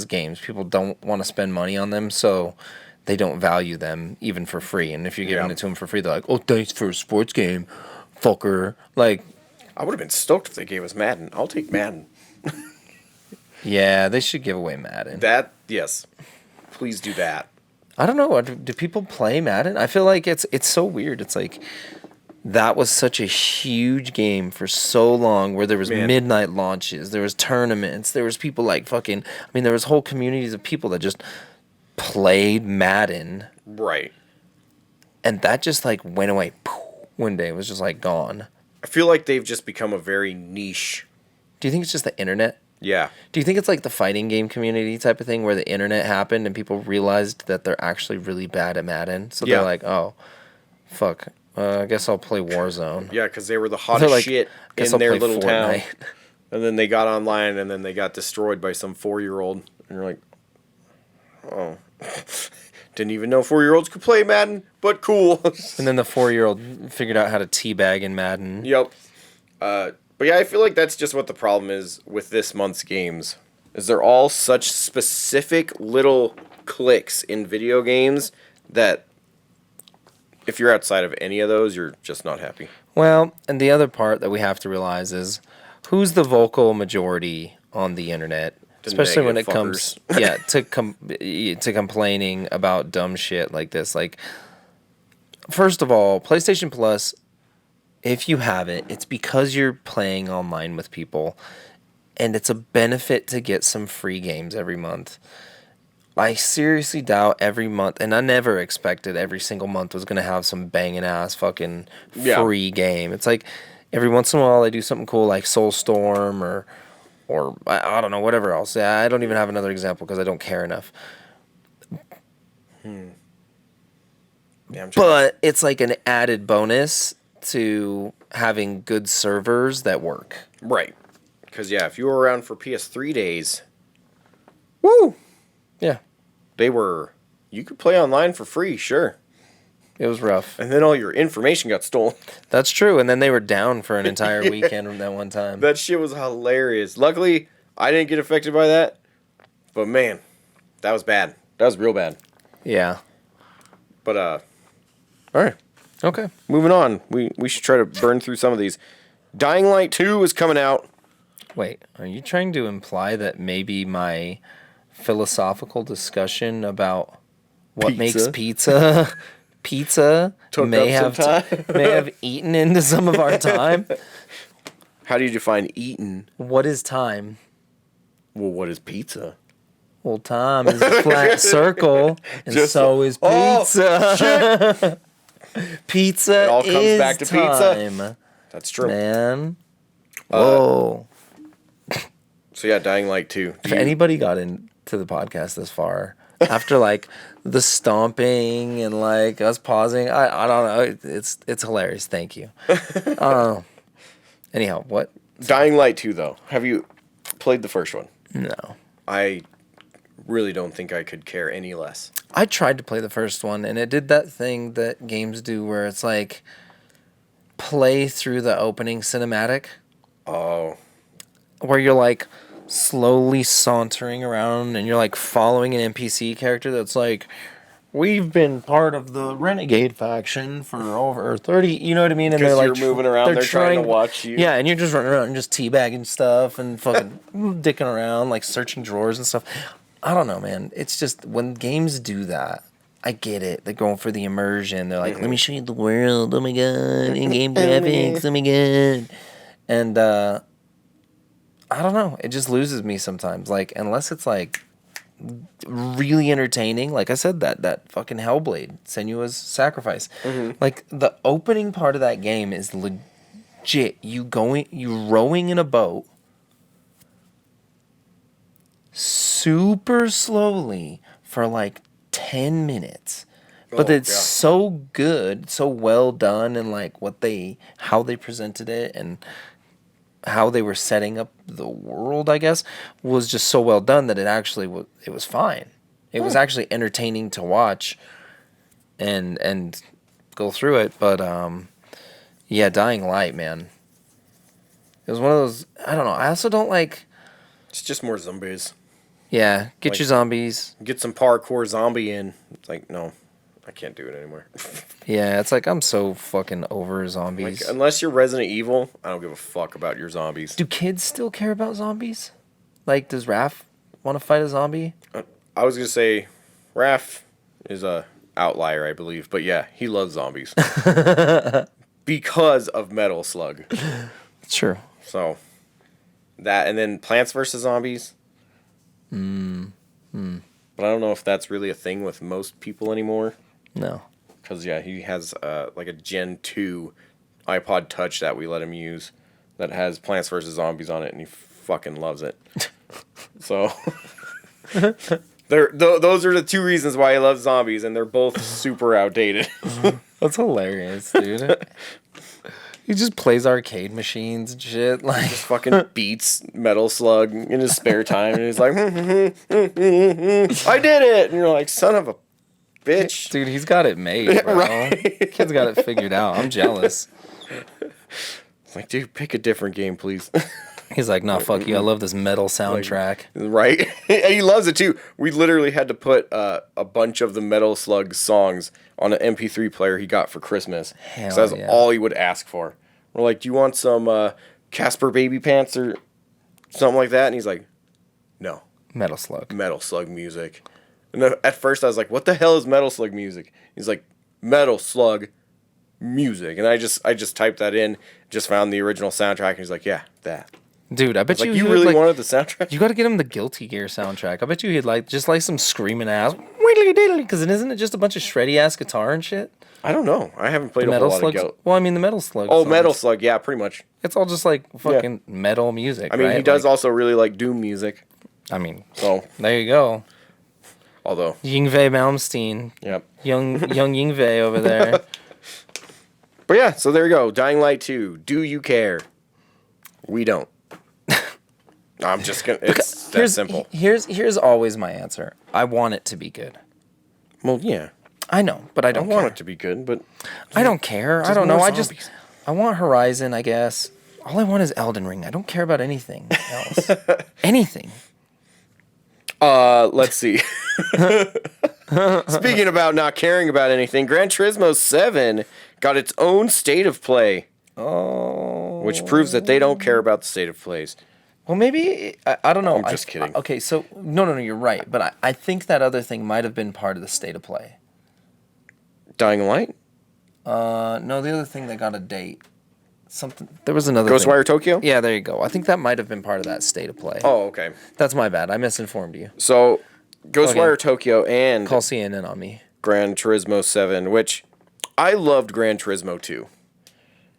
games. People don't want to spend money on them, so they don't value them even for free. And if you're giving Yeah. it to them for free, they're like, "Oh, thanks for a sports game, fucker." Like, I would have been stoked if they gave us Madden. I'll take Madden. yeah, they should give away Madden. That, yes. Please do that. I don't know. Do people play Madden? I feel like it's so weird. It's like that was such a huge game for so long, where there was Man. midnight launches, there was tournaments, there was people like fucking. I mean, there was whole communities of people that just played Madden, Right. and that just like went away. One day it was just like gone. I feel like they've just become a very niche. Do you think it's just the internet? Yeah. Do you think it's like the fighting game community type of thing where the internet happened and people realized that they're actually really bad at Madden? So Yeah. they're like, oh, fuck. I guess I'll play Warzone. Yeah, because they were the They're hottest like, shit guess in I'll their play little town. Fortnite. And then they got online and then they got destroyed by some 4-year-old. And you're like, oh. Didn't even know 4-year-olds could play Madden, but cool. And then the 4-year-old figured out how to teabag in Madden. Yep. But yeah, I feel like that's just what the problem is with this month's games. Is they're all such specific little clicks in video games that if you're outside of any of those, you're just not happy. Well, and the other part that we have to realize is who's the vocal majority on the internet, The especially when it negative comes to complaining about dumb shit like this. Like, first of all, PlayStation Plus, if you have it, it's because you're playing online with people, and it's a benefit to get some free games every month. I seriously doubt every month, and I never expected every single month was going to have some banging ass fucking free game. It's like every once in a while they do something cool like Soulstorm or I don't know, whatever else. Yeah, I don't even have another example because I don't care enough. Yeah, But it's like an added bonus to having good servers that work. Right. Because, yeah, if you were around for PS3 days, woo! Yeah. You could play online for free, sure. It was rough. And then all your information got stolen. That's true. And then they were down for an entire weekend that one time. That shit was hilarious. Luckily, I didn't get affected by that. But, man, that was bad. That was real bad. Yeah. But, all right. Okay. Moving on. We should try to burn through some of these. Dying Light 2 is coming out. Wait, are you trying to imply that maybe my philosophical discussion about what makes pizza may have eaten into some of our time? How do you define eaten? What is time? Well, what is pizza? Well, time is a flat circle, and so is pizza. Pizza it all comes is back to time. Pizza. That's true. Man. Whoa. So yeah, Dying Light 2. If anybody got into the podcast this far, after like the stomping and like us pausing, I don't know. It's hilarious. Thank you. Anyhow, what? Dying Light 2 though. Have you played the first one? No. I really don't think I could care any less. I tried to play the first one, and it did that thing that games do where it's like play through the opening cinematic. Oh. Where you're like slowly sauntering around and you're like following an NPC character that's like, we've been part of the Renegade faction for over 30, you know what I mean? And they're like, you're moving around, they're trying to watch you. Yeah, and you're just running around and just teabagging stuff and fucking dicking around, like searching drawers and stuff. I don't know, man. It's just when games do that, I get it. They're going for the immersion. They're like, let me show you the world. Oh my god, in-game graphics. Oh my god. And I don't know. It just loses me sometimes. Like, unless it's like really entertaining, like I said, that fucking Hellblade, Senua's Sacrifice. Like the opening part of that game is legit. You rowing in a boat super slowly for like 10 minutes. But it's so good, so well done, and like how they presented it and how they were setting up the world, I guess, was just so well done that it actually it was fine. It was actually entertaining to watch and go through it. But yeah, Dying Light, man. It was one of those, I don't know. I also don't like. It's just more zombies. Yeah, get your zombies. Get some parkour zombie in. It's like, no, I can't do it anymore. Yeah, it's like I'm so fucking over zombies. Like, unless you're Resident Evil, I don't give a fuck about your zombies. Do kids still care about zombies? Like, does Raph want to fight a zombie? I was going to say, Raph is a outlier, I believe. But yeah, he loves zombies. Because of Metal Slug. It's true. So, that, and then Plants vs. Zombies. But I don't know if that's really a thing with most people anymore. No. Because, yeah, he has like a Gen 2 iPod Touch that we let him use that has Plants vs. Zombies on it, and he fucking loves it. So, those are the two reasons why he loves zombies, and they're both super outdated. That's hilarious, dude. He just plays arcade machines and shit. Like, just fucking beats Metal Slug in his spare time, and he's like, I did it! And you're like, son of a bitch. Dude, he's got it made, bro. Right? Kid's got it figured out. I'm jealous. It's like, dude, pick a different game, please. He's like, nah, fuck you. I love this metal soundtrack. Like, right? He loves it, too. We literally had to put a bunch of the Metal Slug songs on an MP3 player he got for Christmas. So that's all he would ask for. We're like, do you want some Casper Baby Pants or something like that? And he's like, no. Metal Slug. Metal Slug music. And at first I was like, what the hell is Metal Slug music? He's like, Metal Slug music. And I just typed that in, just found the original soundtrack, and he's like, yeah, that. Dude, I bet Like, you you he would, really like, wanted the soundtrack? You got to get him the Guilty Gear soundtrack. I bet you he'd like just like some screaming ass, because isn't it just a bunch of shreddy ass guitar and shit? I don't know. I haven't played a whole Metal lot of Slugs. Goat. Well, I mean the Metal Slug. Oh, songs. Metal Slug. Yeah, pretty much. It's all just like fucking metal music. I mean, right? he does Like, also really like Doom music. I mean, So, there you go. although, Yngwie Malmsteen, yep. young Yngwie over there. But yeah, so there you go. Dying Light 2. Do you care? We don't. I'm just gonna. It's that simple. Here's always my answer. I want it to be good. Well, yeah. I know, but I I don't want care. it to be good, but I don't care. I just don't know. more I want Horizon, I guess. All I want is Elden Ring. I don't care about anything else. Anything. let's see. Speaking about not caring about anything, Gran Turismo 7 got its own state of play. Oh. Which proves that they don't care about the state of plays. Well, maybe I don't know. I'm just kidding. Okay, so no, you're right. But I think that other thing might have been part of the state of play. Dying Light? No, the other thing that got a date. Something. There was another. Ghostwire Tokyo? Yeah, there you go. I think that might have been part of that state of play. Oh, okay. That's my bad. I misinformed you. So, Ghostwire Okay. Tokyo and Call CNN on me. Gran Turismo 7, which I loved Gran Turismo 2.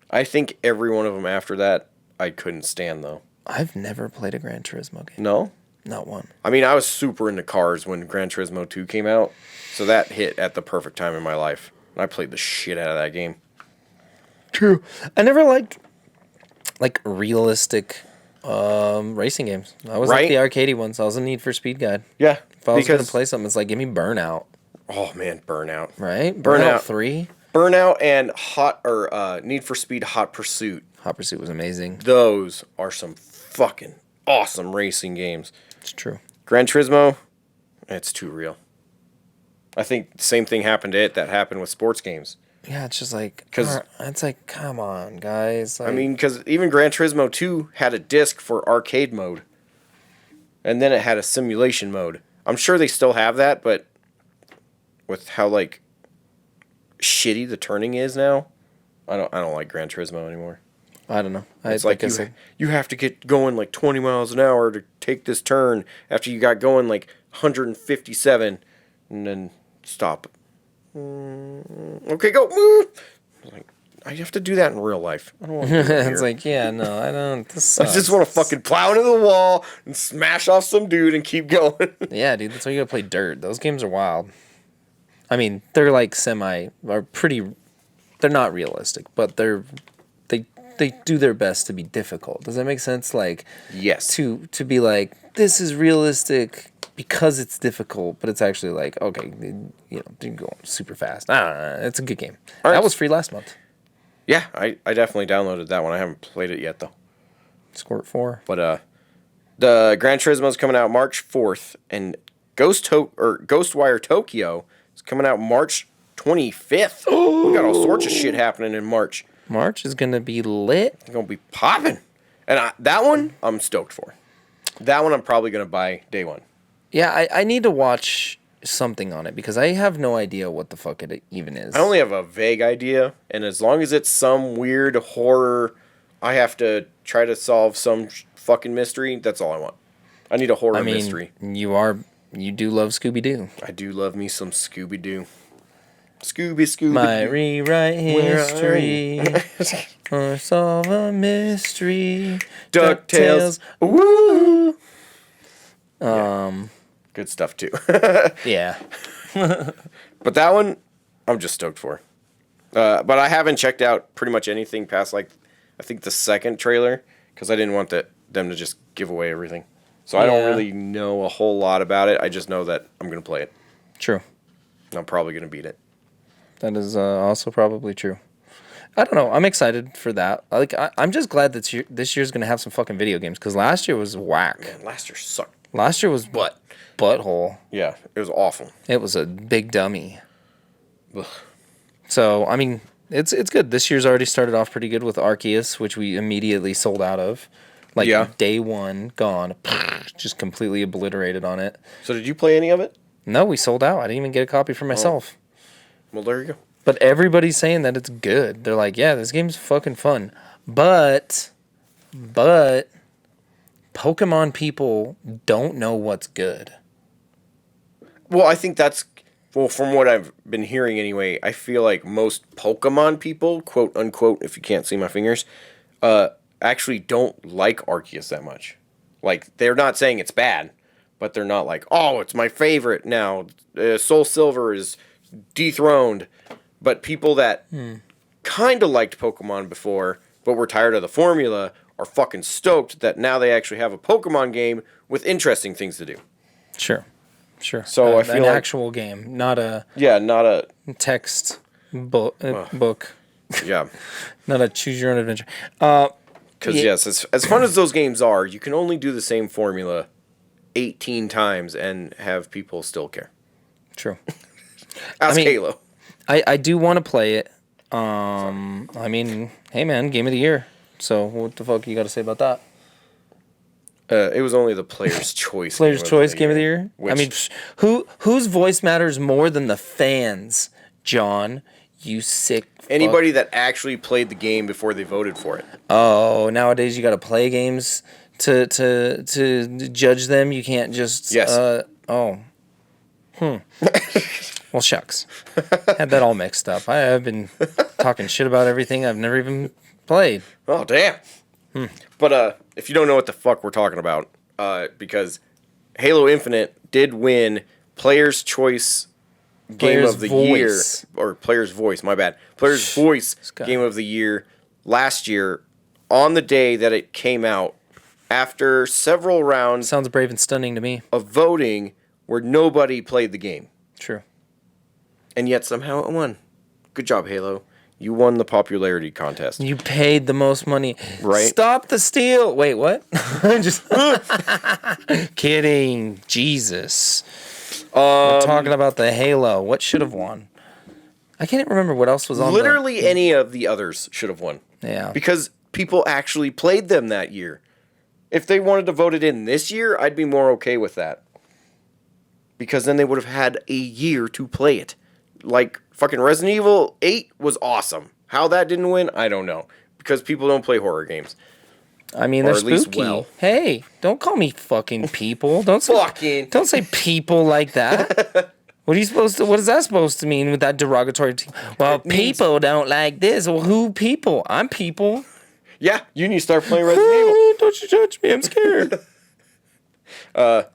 I think every one of them after that I couldn't stand, though. I've never played a Gran Turismo game. No? Not one. I mean, I was super into cars when Gran Turismo 2 came out, so that hit at the perfect time in my life. I played the shit out of that game. True. I never liked like realistic racing games. I was like Right? the arcadey ones. I was a Need for Speed guy. Yeah, If I was gonna play something, it's like give me Burnout, oh man, Burnout. right? Burnout. 3. Burnout and Need for Speed Hot Pursuit. Hot Pursuit was amazing. Those are some fucking awesome racing games. It's true. Gran Turismo, it's too real. I think the same thing happened to it that happened with sports games. Yeah, it's just like 'Cause- it's like come on, guys. Like, I mean, because even Gran Turismo 2 had a disc for arcade mode. And then it had a simulation mode. I'm sure they still have that, but with how, like, shitty the turning is now, I don't like Gran Turismo anymore. I don't know. It's like you have to get going like 20 miles an hour to take this turn after you got going like 157 and then stop. Okay, go. Like, I have to do that in real life. I don't want to do it It's here. like, yeah, no, I don't. This I sucks. just want to fucking plow into the wall and smash off some dude and keep going. Yeah, dude, that's why you gotta play dirt. Those games are wild. I mean, they're like pretty. They're not realistic, but they do their best to be difficult. Does that make sense? Like, Yes. to be like, this is realistic because it's difficult, but it's actually like, okay, you can go super fast. It's a good game. All right. That was free last month. Yeah, I definitely downloaded that one. I haven't played it yet though. Squirt 4. But the Gran Turismo is coming out March 4th, and Ghostwire Tokyo is coming out March 25th. We got all sorts of shit happening in March. March is gonna be lit. It's gonna be popping, and that one I'm stoked for. That one I'm probably gonna buy day one. Yeah, I need to watch something on it because I have no idea what the fuck it even is. I only have a vague idea, and as long as it's some weird horror, I have to try to solve some fucking mystery. That's all I want. I need a horror mystery. You do love Scooby Doo. I do love me some Scooby Doo. Scooby. My rewrite history or solve a mystery. DuckTales. Woo! Um. Good stuff too. Yeah. But that one, I'm just stoked for. But I haven't checked out pretty much anything past like I think the second trailer because I didn't want them to just give away everything. So I don't really know a whole lot about it. I just know that I'm gonna play it. True. And I'm probably gonna beat it. That is also probably true. I don't know. I'm excited for that. Like, I'm just glad that this year's gonna have some fucking video games because last year was whack. Man, last year sucked. Last year was butthole. Yeah, it was awful. It was a big dummy. Ugh. So I mean, it's good. This year's already started off pretty good with Arceus, which we immediately sold out of. Like day one, gone, just completely obliterated on it. So did you play any of it? No, we sold out. I didn't even get a copy for myself. Well, there you go. But everybody's saying that it's good. They're like, yeah, this game's fucking fun. But Pokemon people don't know what's good. Well, I think that's, well, from what I've been hearing anyway, I feel like most Pokemon people, quote unquote, if you can't see my fingers, actually don't like Arceus that much. Like, they're not saying it's bad, but they're not like, oh, it's my favorite now. Soul Silver is dethroned. But people that kind of liked Pokemon before, but were tired of the formula, are fucking stoked that now they actually have a Pokemon game with interesting things to do. Sure. So I feel an like actual game, not a not a text book. yeah. Not a choose your own adventure. Because yes, as fun as those games are, you can only do the same formula 18 times and have people still care. True. Ask Halo. I do want to play it. I mean, hey man, game of the year. So what the fuck you got to say about that? It was only the player's choice. Player's choice game of the year. Which, I mean, whose voice matters more than the fans? John, you sick. anybody that actually played the game before they voted for it. Oh, nowadays you got to play games to judge them. You can't just Yes. Well, shucks. Had that all mixed up. I've been talking shit about everything I've never even played. Oh, damn. But if you don't know what the fuck we're talking about, because Halo Infinite did win Player's Choice Game of the Year, or Player's Voice, my bad. Player's Voice Game of the Year last year on the day that it came out after several rounds Sounds brave and stunning to me. of voting where nobody played the game. True. And yet somehow it won. Good job, Halo. You won the popularity contest. You paid the most money. Right. Stop the steal. Wait, what? Just kidding. Jesus. We're talking about the Halo. What should have won? I can't remember what else was on. Literally any of the others should have won. Yeah. Because people actually played them that year. If they wanted to vote it in this year, I'd be more okay with that. Because then they would have had a year to play it. Like, fucking Resident Evil 8 was awesome. How that didn't win, I don't know. Because people don't play horror games. I mean, Or they're at least spooky. well. Hey, don't call me fucking people. Don't say people like that. What are you supposed to? What is that supposed to mean with that derogatory? Well, people don't like this. Well, who people? I'm people. Yeah, you need to start playing Resident Evil. Don't you judge me? I'm scared.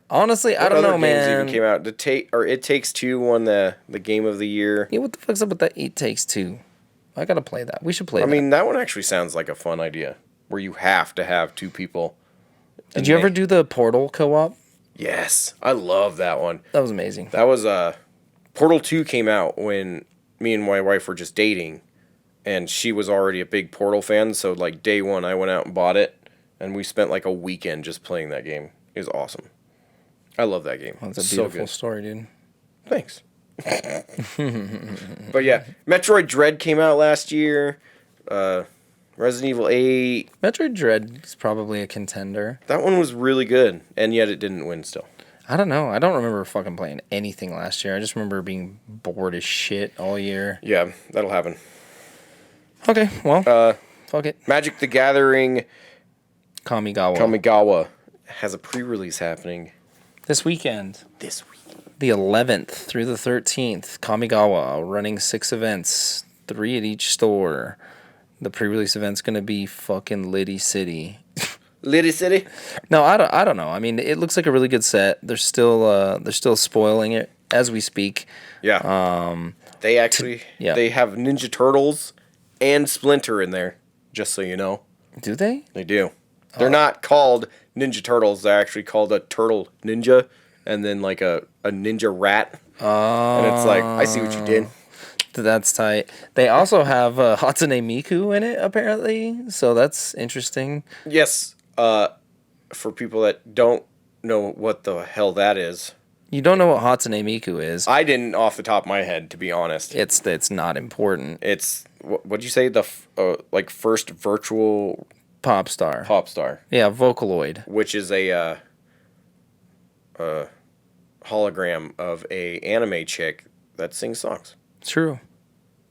Honestly, I don't know, man. Games even came out? It Takes Two won the Game of the Year. Yeah, what the fuck's up with that? It Takes Two. I gotta play that. We should play that. I mean, that one actually sounds like a fun idea, where you have to have two people. Did you ever do the Portal co-op? Yes, I love that one. That was amazing. That was Portal 2 came out when me and my wife were just dating, and she was already a big Portal fan, so like day one I went out and bought it, and we spent like a weekend just playing that game. It was awesome. I love that game. That's a beautiful story, dude. Thanks. But yeah, Metroid Dread came out last year. Resident Evil 8. Metroid Dread is probably a contender. That one was really good, and yet it didn't win still. I don't know. I don't remember fucking playing anything last year. I just remember being bored as shit all year. Yeah, that'll happen. Okay, well, fuck it. Magic the Gathering Kamigawa. has a pre-release happening This weekend. this week. The 11th through the 13th. Kamigawa running 6 events, 3 at each store. The pre-release event's going to be fucking Liddy City. Liddy City? No, I don't know. I mean, it looks like a really good set. They're still spoiling it as we speak. Yeah. They actually they have Ninja Turtles and Splinter in there, just so you know. Do they? They do. They're not called Ninja Turtles. They're actually called a Turtle Ninja and then like a ninja rat. And it's like, I see what you did. That's tight. They also have Hatsune Miku in it, apparently. So that's interesting. Yes. For people that don't know what the hell that is. You don't know what Hatsune Miku is. I didn't off the top of my head, to be honest. It's not important. It's, what'd you say? The like first virtual... Pop star. Yeah, Vocaloid. Which is a hologram of a anime chick that sings songs. True.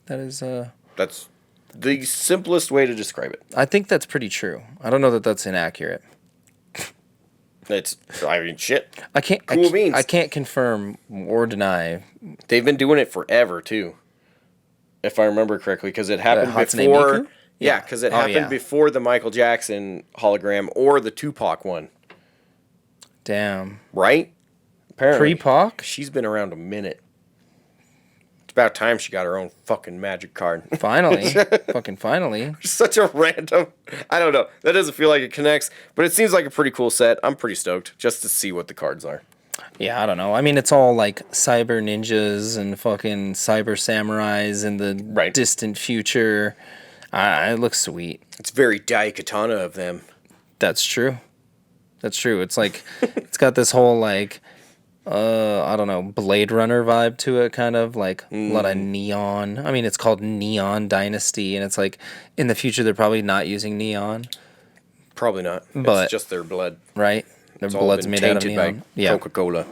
That is That's the simplest way to describe it. I think that's pretty true. I don't know that that's inaccurate. I mean, shit. Cool beans. I can't confirm or deny. They've been doing it forever, too. If I remember correctly, because it happened Hatsune before... Miku? Yeah, because it happened before the Michael Jackson hologram or the Tupac one. Damn. Right? Apparently. Pre-Pac? She's been around a minute. It's about time she got her own fucking magic card. Finally. Fucking finally. Such a random... I don't know. That doesn't feel like it connects, but it seems like a pretty cool set. I'm pretty stoked just to see what the cards are. Yeah, I don't know. I mean, it's all like cyber ninjas and fucking cyber samurais in the distant future. It looks sweet. It's very Daikatana of them. That's true. That's true. It's like, it's got this whole like, I don't know, Blade Runner vibe to it, kind of like a lot of neon. I mean, it's called Neon Dynasty, and it's like in the future they're probably not using neon. Probably not. But it's just their blood. Right? Their blood's made out of neon. By Coca-Cola.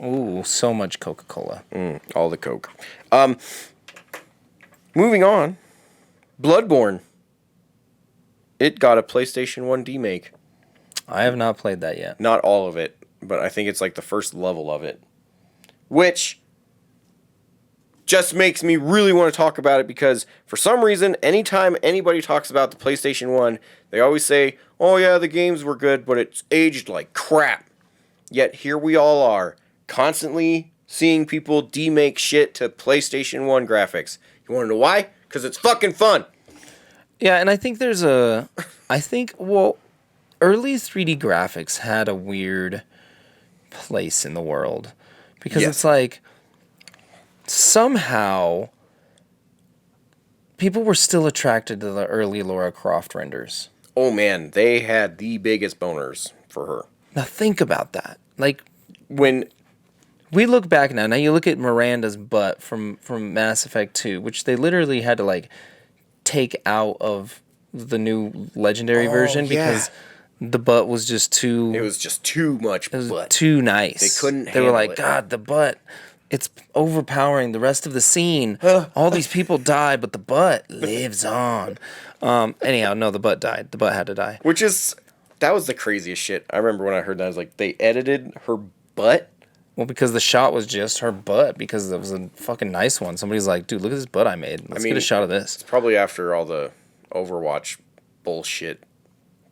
Ooh, so much Coca-Cola. All the Coke. Moving on. BloodBorne. It got a PlayStation 1 remake. I have not played that yet. Not all of it, but I think it's like the first level of it. Which just makes me really want to talk about it because for some reason, anytime anybody talks about the PlayStation 1, they always say, oh yeah, the games were good, but it's aged like crap. Yet here we all are, constantly seeing people demake shit to PlayStation 1 graphics. You want to know why? Because it's fucking fun. Yeah, and I think early 3D graphics had a weird place in the world. Because it's like, somehow, people were still attracted to the early Lara Croft renders. Oh man, they had the biggest boners for her. Now think about that. Like, when we look back now you look at Miranda's butt from Mass Effect 2, which they literally had to like take out of the new Legendary version because the butt was just too... It was just too much butt. It was too nice. They couldn't They were like, handle it. God, the butt, it's overpowering the rest of the scene. All these people die, but the butt lives on. Anyhow, no, the butt died. The butt had to die. That was the craziest shit. I remember when I heard that, I was like, they edited her butt? Well, because the shot was just her butt, because it was a fucking nice one. Somebody's like, dude, look at this butt I made. Let's get a shot of this. It's probably after all the Overwatch bullshit.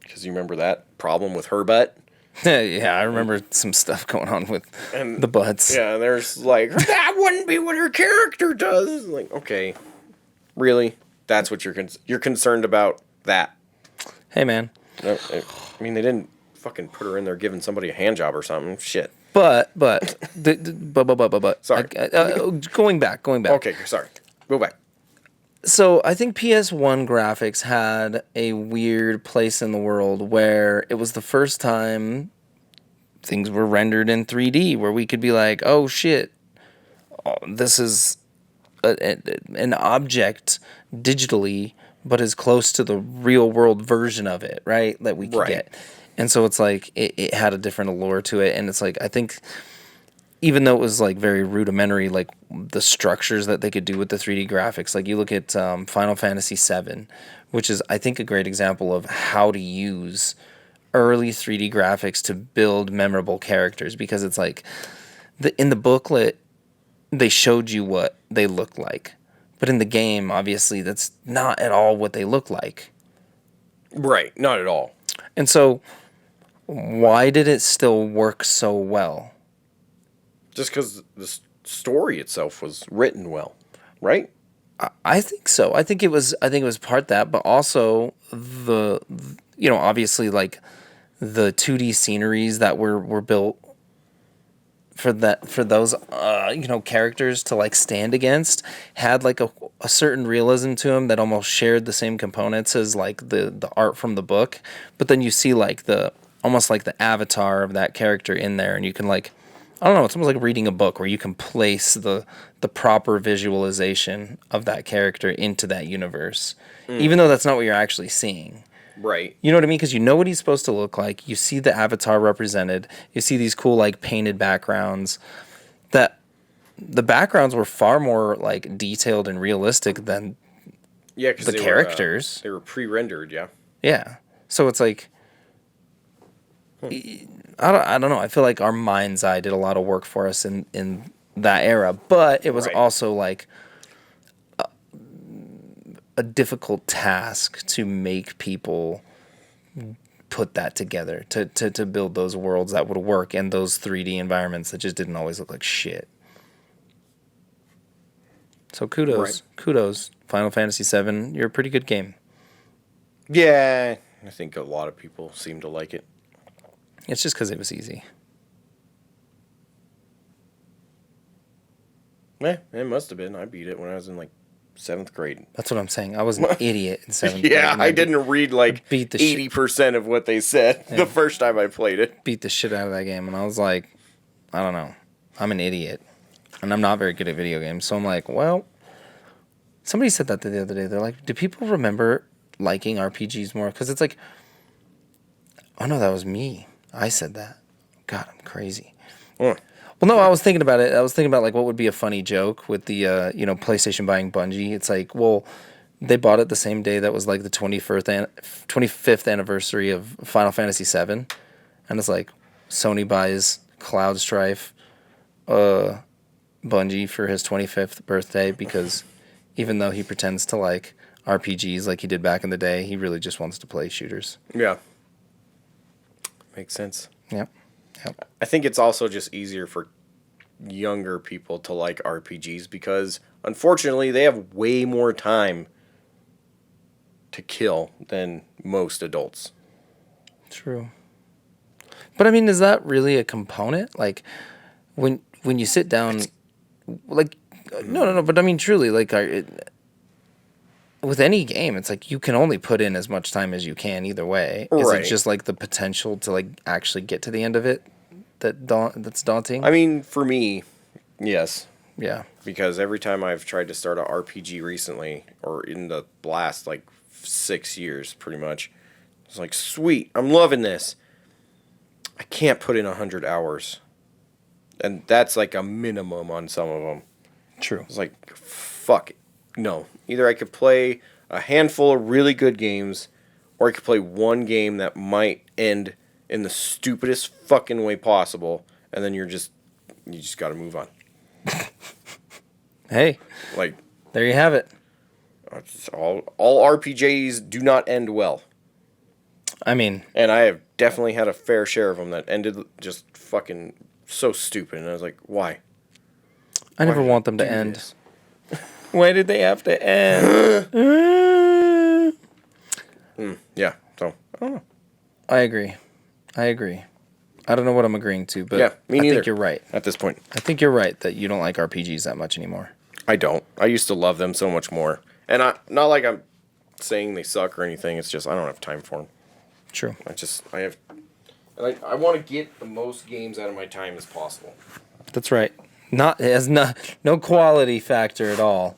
Because you remember that problem with her butt? Yeah, I remember some stuff going on with the butts. Yeah, and there's like, that wouldn't be what her character does. Like, okay, really? That's what you're concerned about? That? Hey, man. I mean, they didn't fucking put her in there giving somebody a hand job or something. Shit. But. Sorry. Going back. Okay, sorry. Go back. So I think PS1 graphics had a weird place in the world where it was the first time things were rendered in 3D, where we could be like, oh shit, this is an object digitally, but as close to the real world version of it, right? That we could get. And so it's like, it had a different allure to it. And it's like, I think, even though it was like very rudimentary, like the structures that they could do with the 3D graphics, like you look at Final Fantasy VII, which is, I think, a great example of how to use early 3D graphics to build memorable characters, because it's like, in the booklet, they showed you what they look like. But in the game, obviously, that's not at all what they look like. Right, not at all. And so, why did it still work so well? Just because the story itself was written well, right? I think so. I think it was part that, but also obviously like the 2D sceneries that were built for those characters to like stand against had like a certain realism to them that almost shared the same components as like the art from the book. But then you see like almost like the avatar of that character in there, and you can like, I don't know, it's almost like reading a book where you can place the proper visualization of that character into that universe, even though that's not what you're actually seeing. Right. You know what I mean? Because you know what he's supposed to look like. You see the avatar represented. You see these cool, like, painted backgrounds. That the backgrounds were far more, like, detailed and realistic than the characters. They were pre-rendered, yeah. Yeah. So it's like, I don't know. I feel like our mind's eye did a lot of work for us in that era, but it was Right. also like a difficult task to make people put that together, to build those worlds that would work and those 3D environments that just didn't always look like shit. So kudos, Final Fantasy VII. You're a pretty good game. Yeah, I think a lot of people seem to like it. It's just because it was easy. Yeah, it must have been. I beat it when I was in like 7th grade. That's what I'm saying. I was an idiot in 7th grade. Yeah, I didn't read like beat the 80% of what they said the first time I played it. Beat the shit out of that game, and I was like, I don't know. I'm an idiot, and I'm not very good at video games. So I'm like, well, somebody said that the other day. They're like, do people remember liking RPGs more? Because it's like, oh no, that was me. I said that. God, I'm crazy. Well, no, I was thinking about it. I was thinking about like what would be a funny joke with the PlayStation buying Bungie. It's like, well, they bought it the same day that was like the 25th anniversary of Final Fantasy VII, and it's like Sony buys Cloud Strife, Bungie for his 25th birthday because even though he pretends to like RPGs like he did back in the day, he really just wants to play shooters. Yeah. Makes sense. Yep. I think it's also just easier for younger people to like RPGs because, unfortunately, they have way more time to kill than most adults. True. But I mean, is that really a component? Like, when you sit down, like, no. But I mean, truly, like, with any game, it's like you can only put in as much time as you can either way. Is Right. it just like the potential to like actually get to the end of it that's daunting? I mean, for me, yes. Yeah. Because every time I've tried to start a RPG recently, or in the last, like, 6 years, pretty much, it's like, sweet, I'm loving this. I can't put in 100 hours. And that's like a minimum on some of them. True. It's like, fuck it. No. Either I could play a handful of really good games, or I could play one game that might end in the stupidest fucking way possible, and then you just gotta move on. Hey, Like, there you have it. it's all RPGs do not end well. I mean, And I have definitely had a fair share of them that ended just fucking so stupid, and I was like, why? I never Why want them to do end. this? Why did they have to end? Yeah, so, I don't know. I agree. I don't know what I'm agreeing to, but Yeah, me I neither. think you're right. At this point. I think you're right that you don't like RPGs that much anymore. I don't. I used to love them so much more. And not like I'm saying they suck or anything, it's just I don't have time for them. True. I want to get the most games out of my time as possible. That's right. It has no quality factor at all.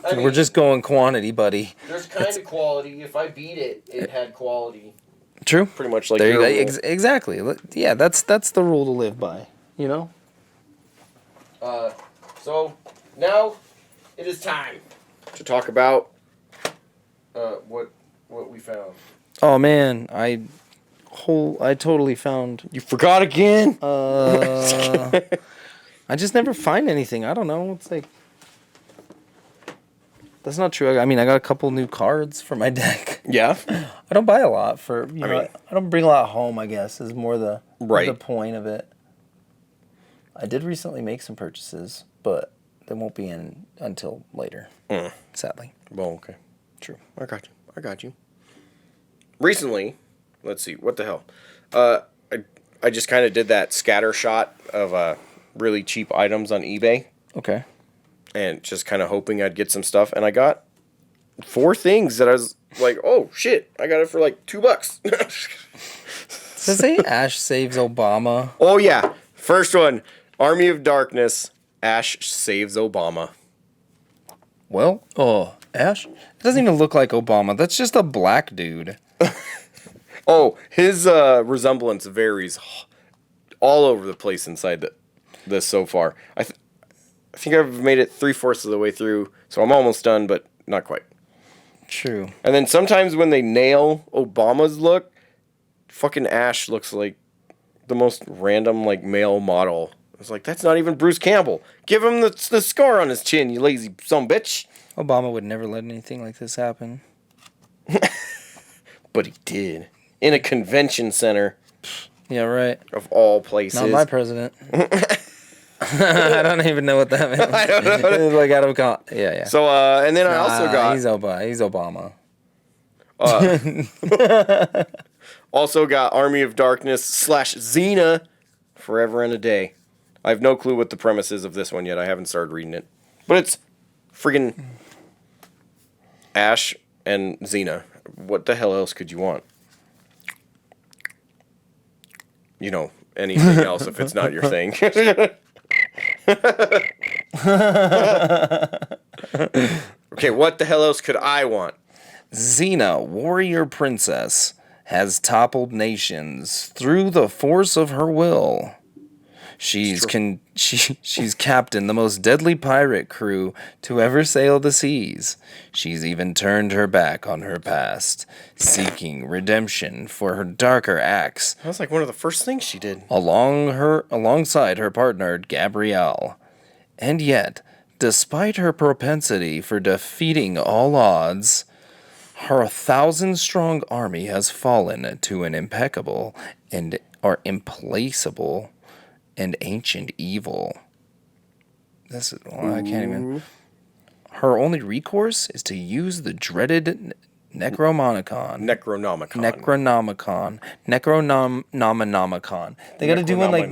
We're mean, just going quantity, buddy. There's kind of quality. If I beat it, it had quality. True. Pretty much like There you your go. rule. Exactly. Yeah, that's the rule to live by. You know. So now it is time to talk about what we found. Oh man, I totally found. You forgot again? I just never find anything. I don't know. It's like that's not true. I mean, I got a couple new cards for my deck. Yeah. I don't buy a lot for you know. mean- I don't bring a lot home. I guess is more the Right. point of it. I did recently make some purchases, but they won't be in until later. Sadly. Well, okay. True. I got you. Recently, let's see, what the hell? I just kind of did that scatter shot of really cheap items on eBay, Okay. and just kind of hoping I'd get some stuff, and I got 4 things that I was like, oh shit, I got it for like $2. Does it say Ash saves Obama? Oh yeah, first one, Army of Darkness, Ash saves Obama. Well, Ash? It doesn't even look like Obama. That's just a black dude. Oh, his resemblance varies all over the place inside this so far. I think I've made it 3/4 of the way through, so I'm almost done, but not quite. True. And then sometimes when they nail Obama's look, fucking Ash looks like the most random, like, male model. I was like, that's not even Bruce Campbell. Give him the scar on his chin, you lazy sumbitch. Obama would never let anything like this happen. But he did. In a convention center. Yeah, right. Of all places. Not my president. I don't even know what that means. I don't know. It's like out of yeah. So, and then I also got... He's Obama. Also got Army of Darkness / Xena Forever and a Day. I have no clue what the premise is of this one yet. I haven't started reading it. But it's friggin' Ash and Xena. What the hell else could you want? You know, anything else if it's not your thing. Okay, what the hell else could I want? Xena, warrior princess, has toppled nations through the force of her will. She's captained the most deadly pirate crew to ever sail the seas. She's even turned her back on her past, seeking redemption for her darker acts. That was like one of the first things she did. Alongside her partner, Gabrielle. And yet, despite her propensity for defeating all odds, her 1,000-strong army has fallen to an implacable and ancient evil. I can't even. Her only recourse is to use the dreaded Necronomicon. They got to do one like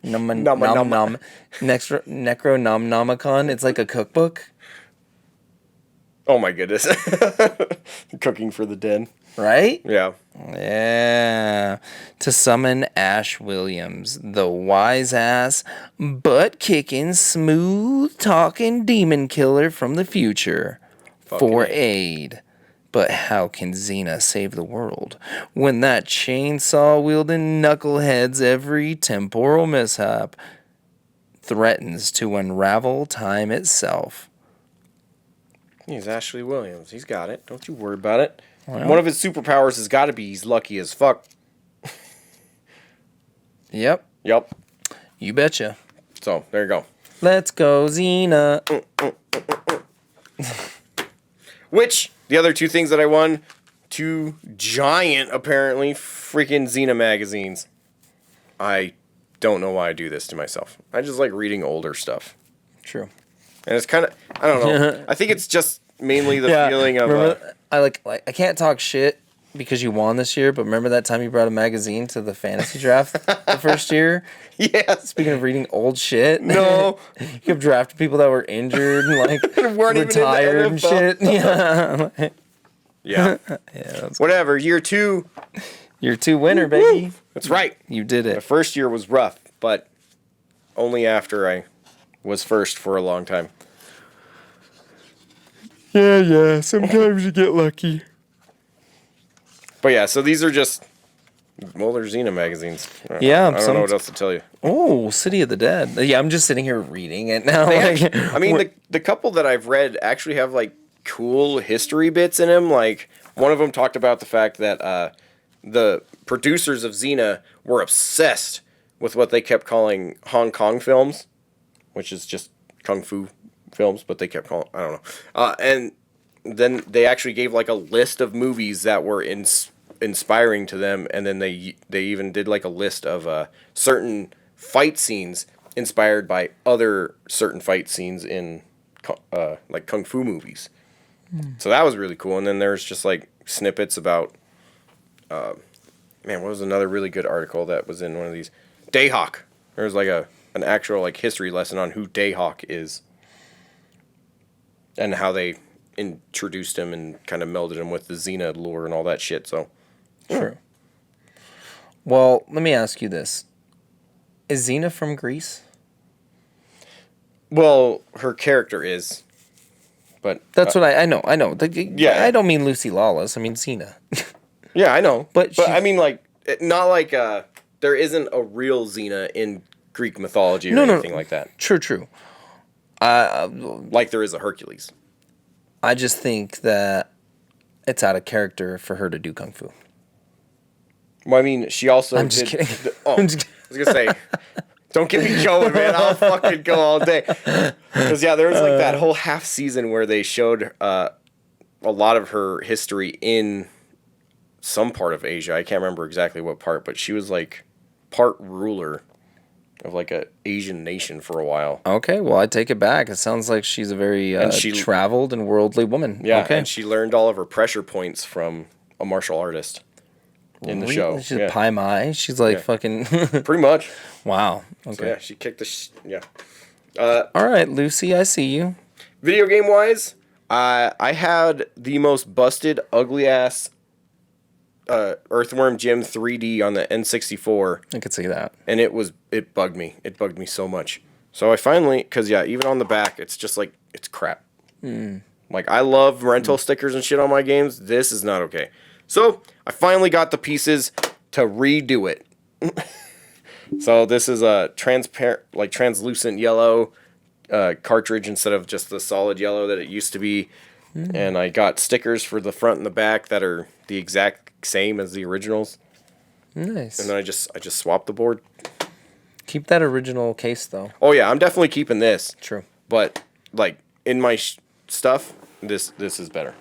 Necronomicon. It's like a cookbook. Oh my goodness. Cooking for the den. Right? Yeah. Yeah. To summon Ash Williams, the wise-ass, butt-kicking, smooth-talking demon killer from the future, for aid. But how can Xena save the world when that chainsaw-wielding knucklehead's every temporal mishap threatens to unravel time itself? He's Ashley Williams. He's got it. Don't you worry about it. Well, one of his superpowers has got to be he's lucky as fuck. Yep. Yep. You betcha. So, there you go. Let's go, Xena. Which, the other two things that I won, two giant, apparently, freaking Xena magazines. I don't know why I do this to myself. I just like reading older stuff. True. And it's kind of, I don't know. I think it's just mainly the feeling of... I can't talk shit because you won this year, but remember that time you brought a magazine to the fantasy draft the first year? Yeah. Speaking of reading old shit. No. You kept drafting people that were injured and weren't retired and shit. Yeah. Yeah. Whatever. Year 2. Year 2 winner, baby. That's right. You did it. The first year was rough, but only after I was first for a long time. Yeah. Sometimes you get lucky. But yeah, so these are just... Well, they're Xena magazines. Yeah. I don't know what else to tell you. Oh, City of the Dead. Yeah, I'm just sitting here reading it now. I mean, the couple that I've read actually have, like, cool history bits in them. Like, one of them talked about the fact that the producers of Xena were obsessed with what they kept calling Hong Kong films, which is just kung fu films, but they kept calling... I don't know. And then they actually gave, like, a list of movies that were inspiring to them, and then they even did like a list of certain fight scenes inspired by other certain fight scenes in like kung fu movies. So that was really cool. And then there's just like snippets about what was another really good article that was in one of these? Dayhawk. There was like an actual like history lesson on who Dayhawk is and how they introduced him and kind of melded him with the Xena lore and all that shit. So true. Well, let me ask you this. Is Xena from Greece? Well, her character is. But that's what I know. I know. Yeah. I don't mean Lucy Lawless. I mean Xena. Yeah, I know. But I mean, like, not like there isn't a real Xena in Greek mythology or anything like that. True. Like there is a Hercules. I just think that it's out of character for her to do kung fu. Well, I mean, she also I'm just did. kidding. Oh, I'm just I was gonna say, don't get me going, man. I'll fucking go all day. Because yeah, there was like that whole half season where they showed a lot of her history in some part of Asia. I can't remember exactly what part, but she was like part ruler of like a Asian nation for a while. Okay, well, I take it back. It sounds like she's a very traveled and worldly woman. Yeah, okay. and she learned all of her pressure points from a martial artist in the show. She's Yeah. Pai Mai. She's like fucking... Pretty much. Wow. Okay. So yeah, she kicked the... yeah. All right, Lucy, I see you. Video game wise, I had the most busted, ugly ass Earthworm Jim 3D on the N64. I could see that. And it bugged me. It bugged me so much. So I finally, because yeah, even on the back, it's just like, it's crap. Like, I love rental stickers and shit on my games. This is not okay. So I finally got the pieces to redo it. So this is a transparent, like translucent yellow cartridge instead of just the solid yellow that it used to be. And I got stickers for the front and the back that are the exact same as the originals. Nice. And then I just swapped the board. Keep that original case, though. Oh yeah, I'm definitely keeping this. True. But like in my stuff, this is better.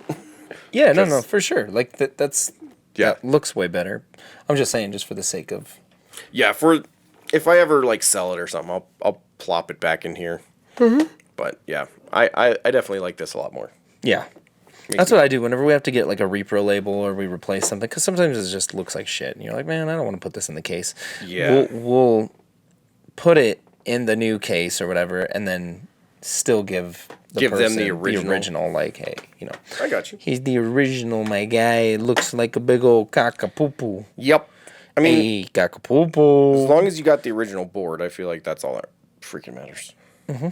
Yeah, no, for sure. Like that's Yeah. that looks way better. I'm just saying, just for the sake of. Yeah, for if I ever like sell it or something, I'll plop it back in here. But yeah, I definitely like this a lot more. Yeah. That's what I do whenever we have to get like a repro label or we replace something, because sometimes it just looks like shit, and you're like, man, I don't want to put this in the case. Yeah. We'll put it in the new case or whatever, and then still give them the original. Like, hey, I got you. he's the original, my guy. It looks like a big old caca-poo-poo. Yep. I mean, Hey, caca-poo-poo. as long as you got the original board, I feel like that's all that freaking matters.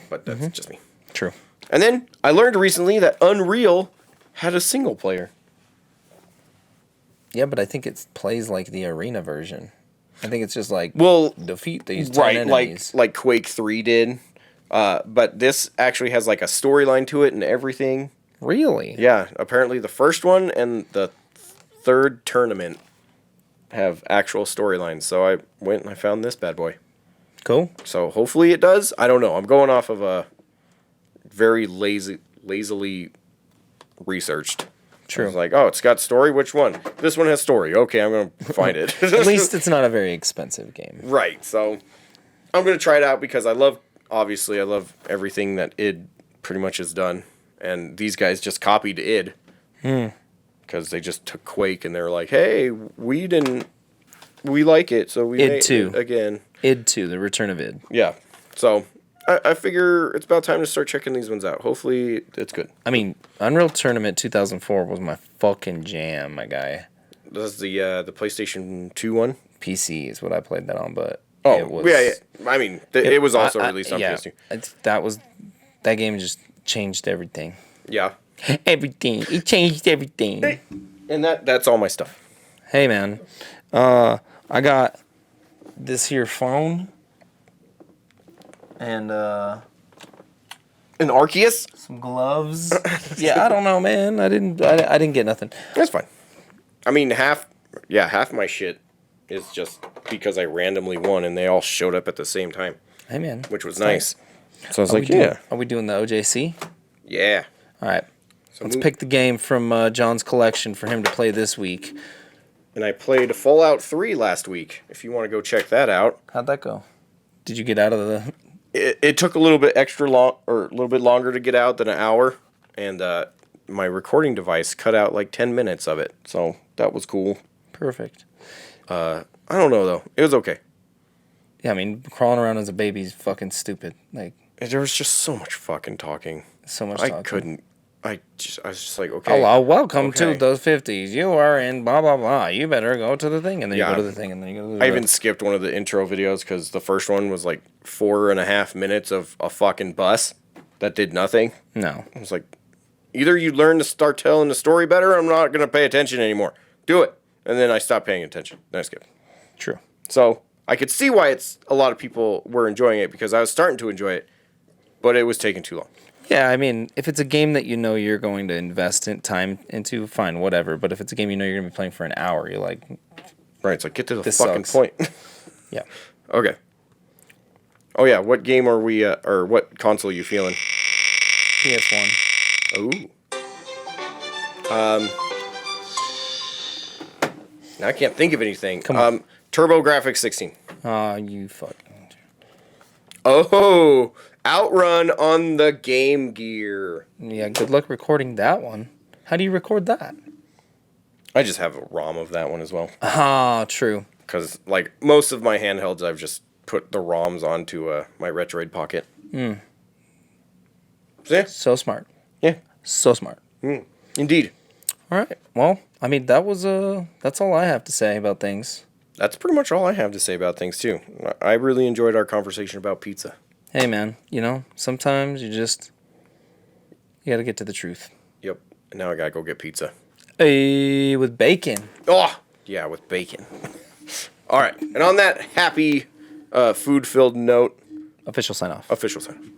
But that's just me. True. And then I learned recently that Unreal had a single player. Yeah, but I think it plays like the arena version. I think it's just like, Well, defeat these 10 right, enemies. like Quake 3 did. But this actually has like a storyline to it and everything. Really? Yeah, apparently the first one and the third tournament have actual storylines. So I went and I found this bad boy. Cool. So hopefully it does. I don't know. I'm going off of a very lazily researched. True. I was like, oh, it's got story. Which one? This one has story. Okay, I'm going to find it. At least it's not a very expensive game. Right. So I'm going to try it out because I love everything that id pretty much has done. And these guys just copied id. Because they just took Quake and they were like, hey, we like it, so we id made 2 it again. id 2, the return of id. Yeah. So I figure it's about time to start checking these ones out. Hopefully it's good. I mean, Unreal Tournament 2004 was my fucking jam, my guy. This is the PlayStation 2 one? PC is what I played that on, but Oh, it was, yeah. I mean, it was also released on PS2. That game just changed everything. Yeah. Everything. It changed everything. Hey. And that's all my stuff. Hey, man. I got this here phone. And An Arceus? some gloves. Yeah, I don't know, man. I didn't get nothing. That's fine. I mean, half my shit is just because I randomly won and they all showed up at the same time. Hey, man. Which was nice. So I was Are like, we yeah. Are we doing the OJC? Yeah. All right. So Let's pick the game from John's collection for him to play this week. And I played Fallout 3 last week, if you want to go check that out. How'd that go? Did you get out of the... It took a little bit a little bit longer to get out than an hour. And my recording device cut out like 10 minutes of it. So that was cool. Perfect. I don't know, though. It was okay. Yeah, I mean, crawling around as a baby is fucking stupid. Like, There was just so much fucking talking. so much I talking. couldn't. I was just like, okay. Hello, welcome Okay. to the 50s. You are in blah, blah, blah. You better go to the thing. And then Yeah. you go to the thing, and then you go to the I even skipped one of the intro videos because the first one was like 4.5 minutes of a fucking bus that did nothing. No. I was like, either you learn to start telling the story better, or I'm not going to pay attention anymore. Do it. And then I stopped paying attention. Then I skipped. True. So I could see why a lot of people were enjoying it because I was starting to enjoy it, but it was taking too long. Yeah, I mean, if it's a game that you know you're going to invest in time into, fine, whatever. But if it's a game you know you're going to be playing for an hour, you're like, Right, it's like, get to the This fucking sucks. point. Yeah. Okay. Oh, yeah, what game are we, or what console are you feeling? PS1. Ooh. Now I can't think of anything. Come on. TurboGrafx 16. Oh, you fucking. Oh, Outrun on the Game Gear. Yeah, good luck recording that one. How do you record that? I just have a ROM of that one as well. Ah, true. Because, like, most of my handhelds, I've just put the ROMs onto my Retroid Pocket. So, yeah. So smart. Yeah. So smart. Indeed. All right. Well, I mean, that's all I have to say about things. That's pretty much all I have to say about things, too. I really enjoyed our conversation about pizza. Hey, man, sometimes you gotta get to the truth. Yep. And now I gotta go get pizza. Hey, with bacon. Oh, yeah, with bacon. All right. And on that happy, food-filled note, Official sign off. official sign.